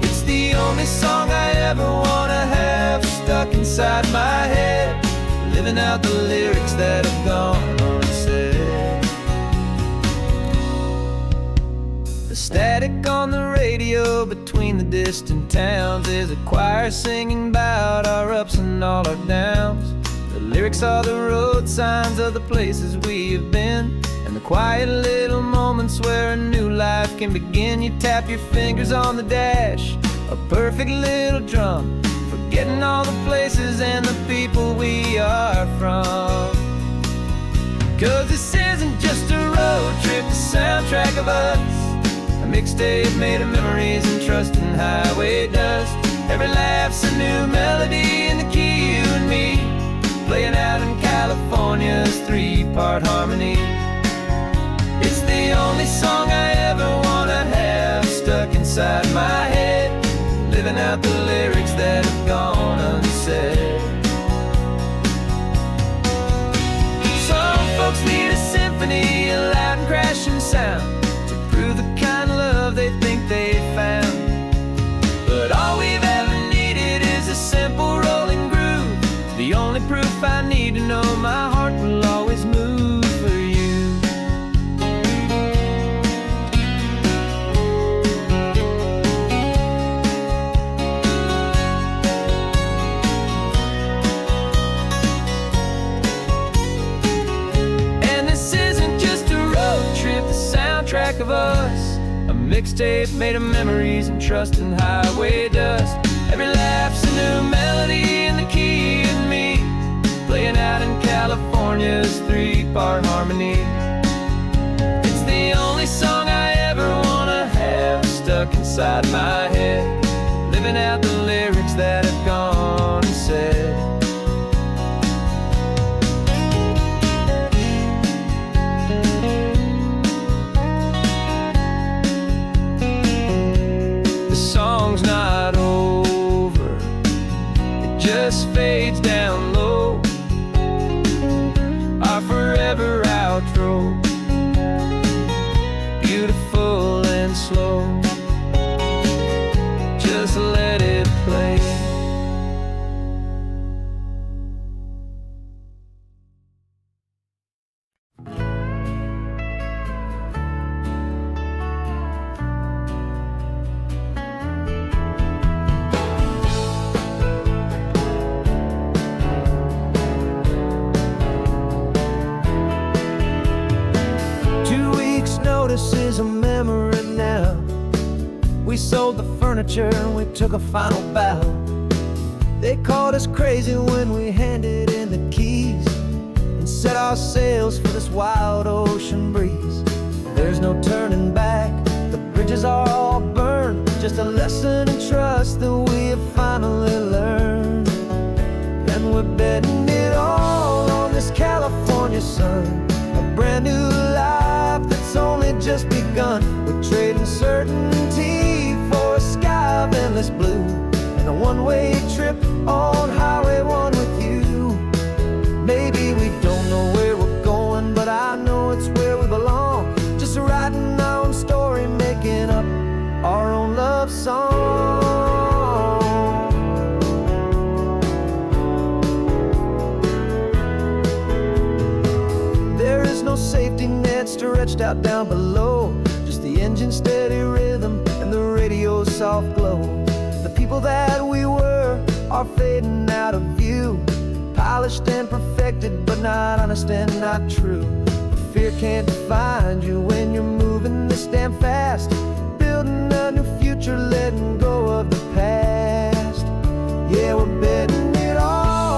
It's the only song I ever wanna have stuck inside my head, living out the lyrics that have gone unsaid. The static on the radio between the distant towns is a choir singing about our ups and all our downs. The lyrics are the road signs of the places we have been, and the quiet little moments where a new life can begin. You tap your fingers on the dash, a perfect little drum, forgetting all the places and the people we are from. 'Cause this isn't just a road trip, the soundtrack of us. A mixtape made of memories and trust in highway dust. Every laugh's a new melody in the key, you and me, playing out in California's three-part harmony. It's the only song I ever wanna have stuck inside my head, living out the lyrics that have gone unsaid. Some folks need a symphony, a loud and crashing sound, to prove the kind of love they think they found. But all we've ever needed is a simple rolling groove, the only proof I need to know my heart will always move for you. And this isn't just a road trip, the soundtrack of us. A mixtape made of memories and trust in highway dust. Every laugh's a new melody in the key, and me, playing out in California's three-part harmony. It's the only song I ever wanna have stuck inside my head, living out the lyrics that have gone unsaid. The song's not over, it just fades down low, our forever outro, beautiful and slow. Just let it play. Notice is a memory now. We sold the furniture and we took a final bow. They called us crazy when we handed in the keys and set our sails for this wild ocean breeze. There's no turning back, the bridges are all burned, just a lesson in trust that we have finally learned. And we're betting it all on this California sun, a brand new life that's only just begun. We're trading certainty for a sky of endless blue, and a one-way trip on Highway 1 with you. Maybe we don't know where we're going, but I know it's where we belong. Just writing our own story, making up our own love song. There is no safety net stretched out down below, just the engine's steady rhythm and the radio's soft glow. The people that we were are fading out of view, polished and perfected, but not honest and not true. Fear can't define you when you're moving this damn fast, building a new future, letting go of the past. Yeah, we're betting it all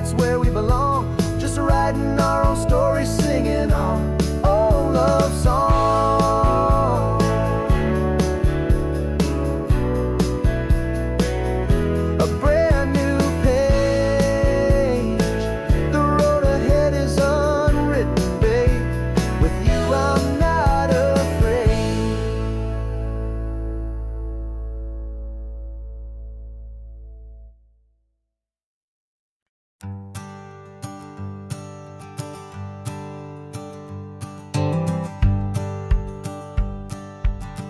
it's where we belong. Just writing our own story, singing our own love song. A brand new page, the road ahead is unwritten, babe. With you I'm not afraid.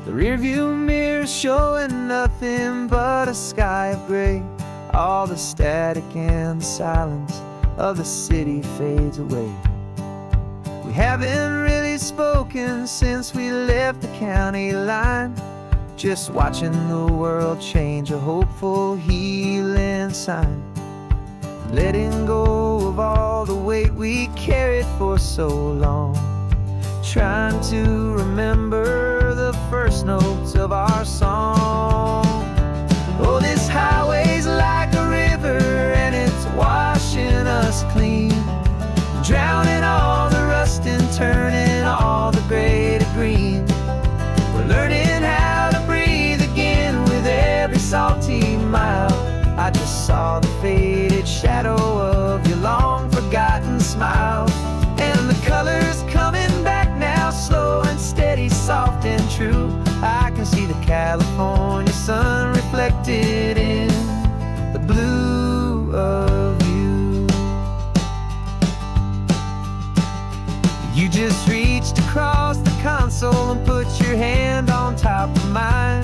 The rearview mirror's showing nothing but a sky of gray. All the static and the silence of the city fades away. We haven't really spoken since we left the county line. Just watching the world change, a hopeful healing sign. Letting go of all the weight we carried for so long. Trying to remember the first notes of our song. Oh, this highway's like a river and it's washing us clean, drowning all the rust and turning all the gray to green. We're learning how to breathe again with every salty mile. I just saw the faded shadow of your long forgotten smile. And the colors coming back now, slow and steady, soft and true. I can see the California sun reflected in the blue of you. You just reached across the console and put your hand on top of mine.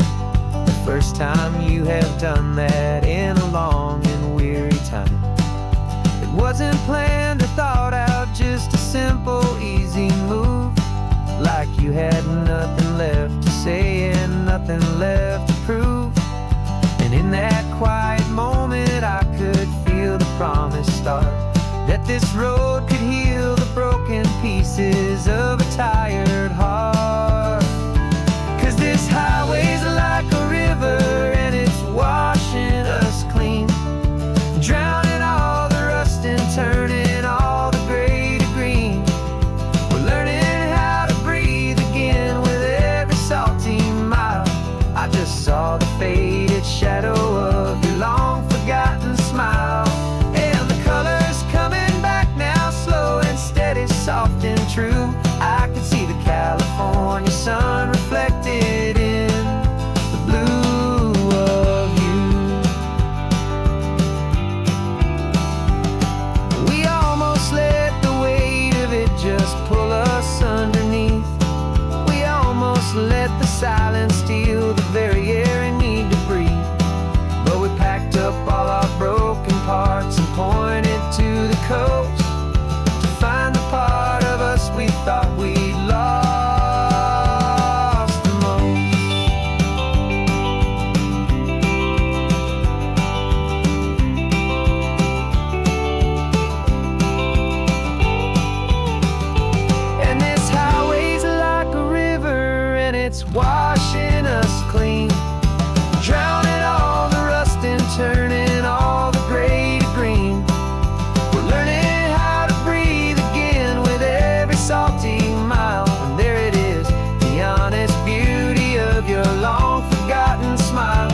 The first time you have done that in a long and weary time. It wasn't planned or thought out, just a simple, easy move. Like you had nothing left to say and nothing left to prove. And in that quiet moment I could feel the promise start, that this road could heal the broken pieces of a tired heart. 'Cause this highway's like a river and it's washing us clean, drowning all the rust and turning all the gray to green. We're learning how to breathe again with every salty mile. I just saw the faded shadow of your long forgotten smile. And the colors coming back now, slow and steady, soft and true. I can see the California sun reflected in the blue of you. We almost let the weight of it just pull us underneath. We almost let the silence steal the very air I need to breathe. But we packed up all our broken parts and pointed to the coast to find the part of us we thought we'd lost the most. And this highway's like a river and it's washing us clean, drowning all the rust and turning all the gray to green. We're learning how to breathe again with every salty mile. And there it is, the honest beauty of your long forgotten smile.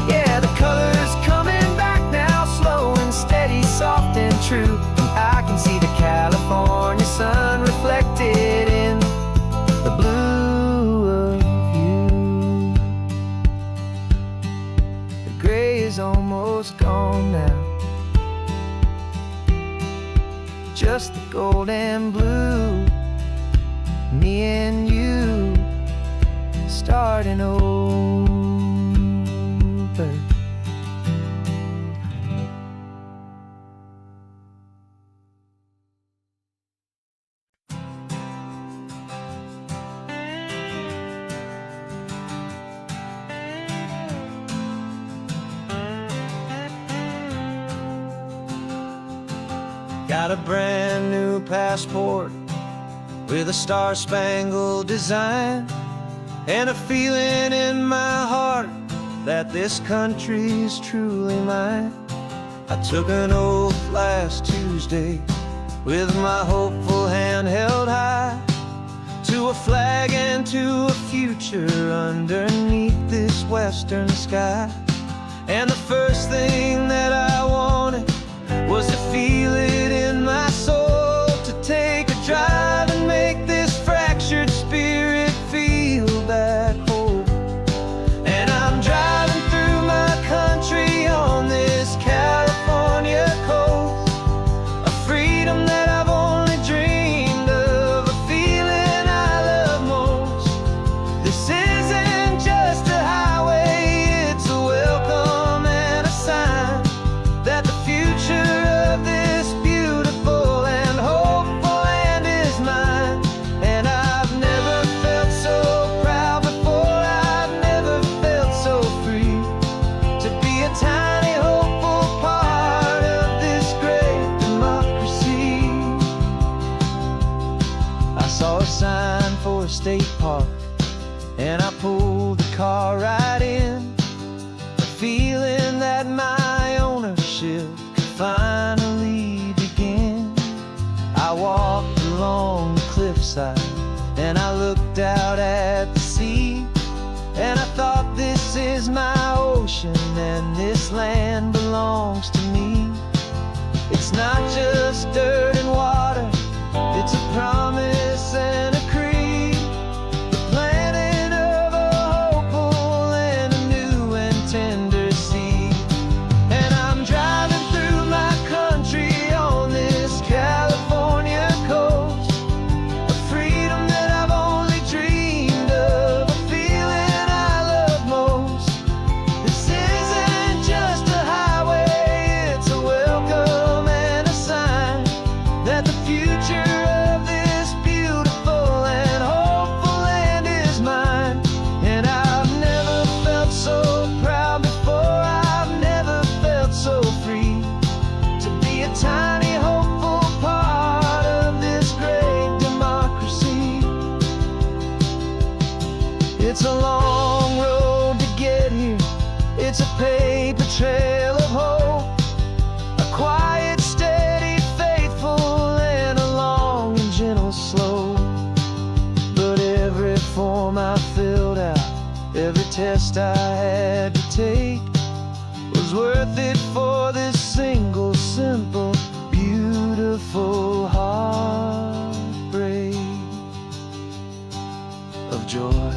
Yeah, the colors coming back now, slow and steady, soft and true. I can see the California sun reflected in the blue of you. The gray is almost gone now, just the gold and blue. Me and you starting over. Got a brand new passport with a star-spangled design, and a feeling in my heart that this country's truly mine. I took an oath last Tuesday with my hopeful hand held high to a flag and to a future underneath this western sky. And the first thing that I wanted was to feel it in my soul, to take a drive and make this fractured spirit feel back home. And I'm driving through my country on this California coast, a freedom that I've only dreamed of, a feeling I love most. This isn't just a highway, it's a welcome and a sign that the future of this beautiful and hopeful land is mine. And I've never felt so proud before, I've never felt so free, to be a tiny hopeful part of this great democracy. I saw a sign for a state park and I pulled the car right in, a feeling that my ownership could finally begin. I walked along the cliffside and I looked out at the sea, and I thought, this is my ocean and this land belongs to me. It's not just dirt and water, it's a promise and a creed, the planting of a hopeful and a new and tender seed. And I'm driving through my country on this California coast, a freedom that I've only dreamed of, a feeling I love most. This isn't just a highway, it's a welcome and a sign that the future of this beautiful and hopeful land is mine. And I've never felt so proud before, I've never felt so free, to be a tiny hopeful part of this great democracy. It's a long road to get here, it's a paper trail of hope, a quiet, steady, faithful, and a long and gentle slope. But every form I filled out, every test I had to take, was worth it for this single, simple, beautiful heartbreak of joy.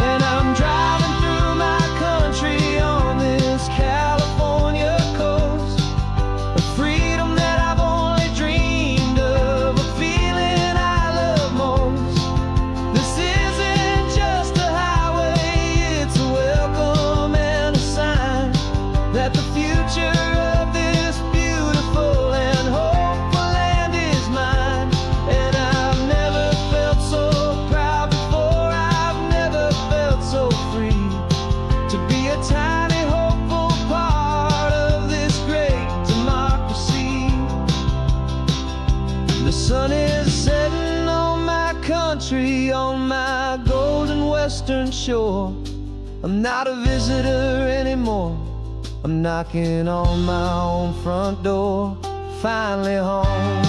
And I'm driving through my country on this California coast, a freedom that I've only dreamed of, a feeling I love most. This isn't just a highway, it's a welcome and a sign that the future of this beautiful and hopeful land is mine. And I've never felt so proud before, I've never felt so free, to be a tiny hopeful part of this great democracy. The sun is setting on my country, on my golden western shore. I'm not a visitor anymore, I'm knocking on my own front door, finally home.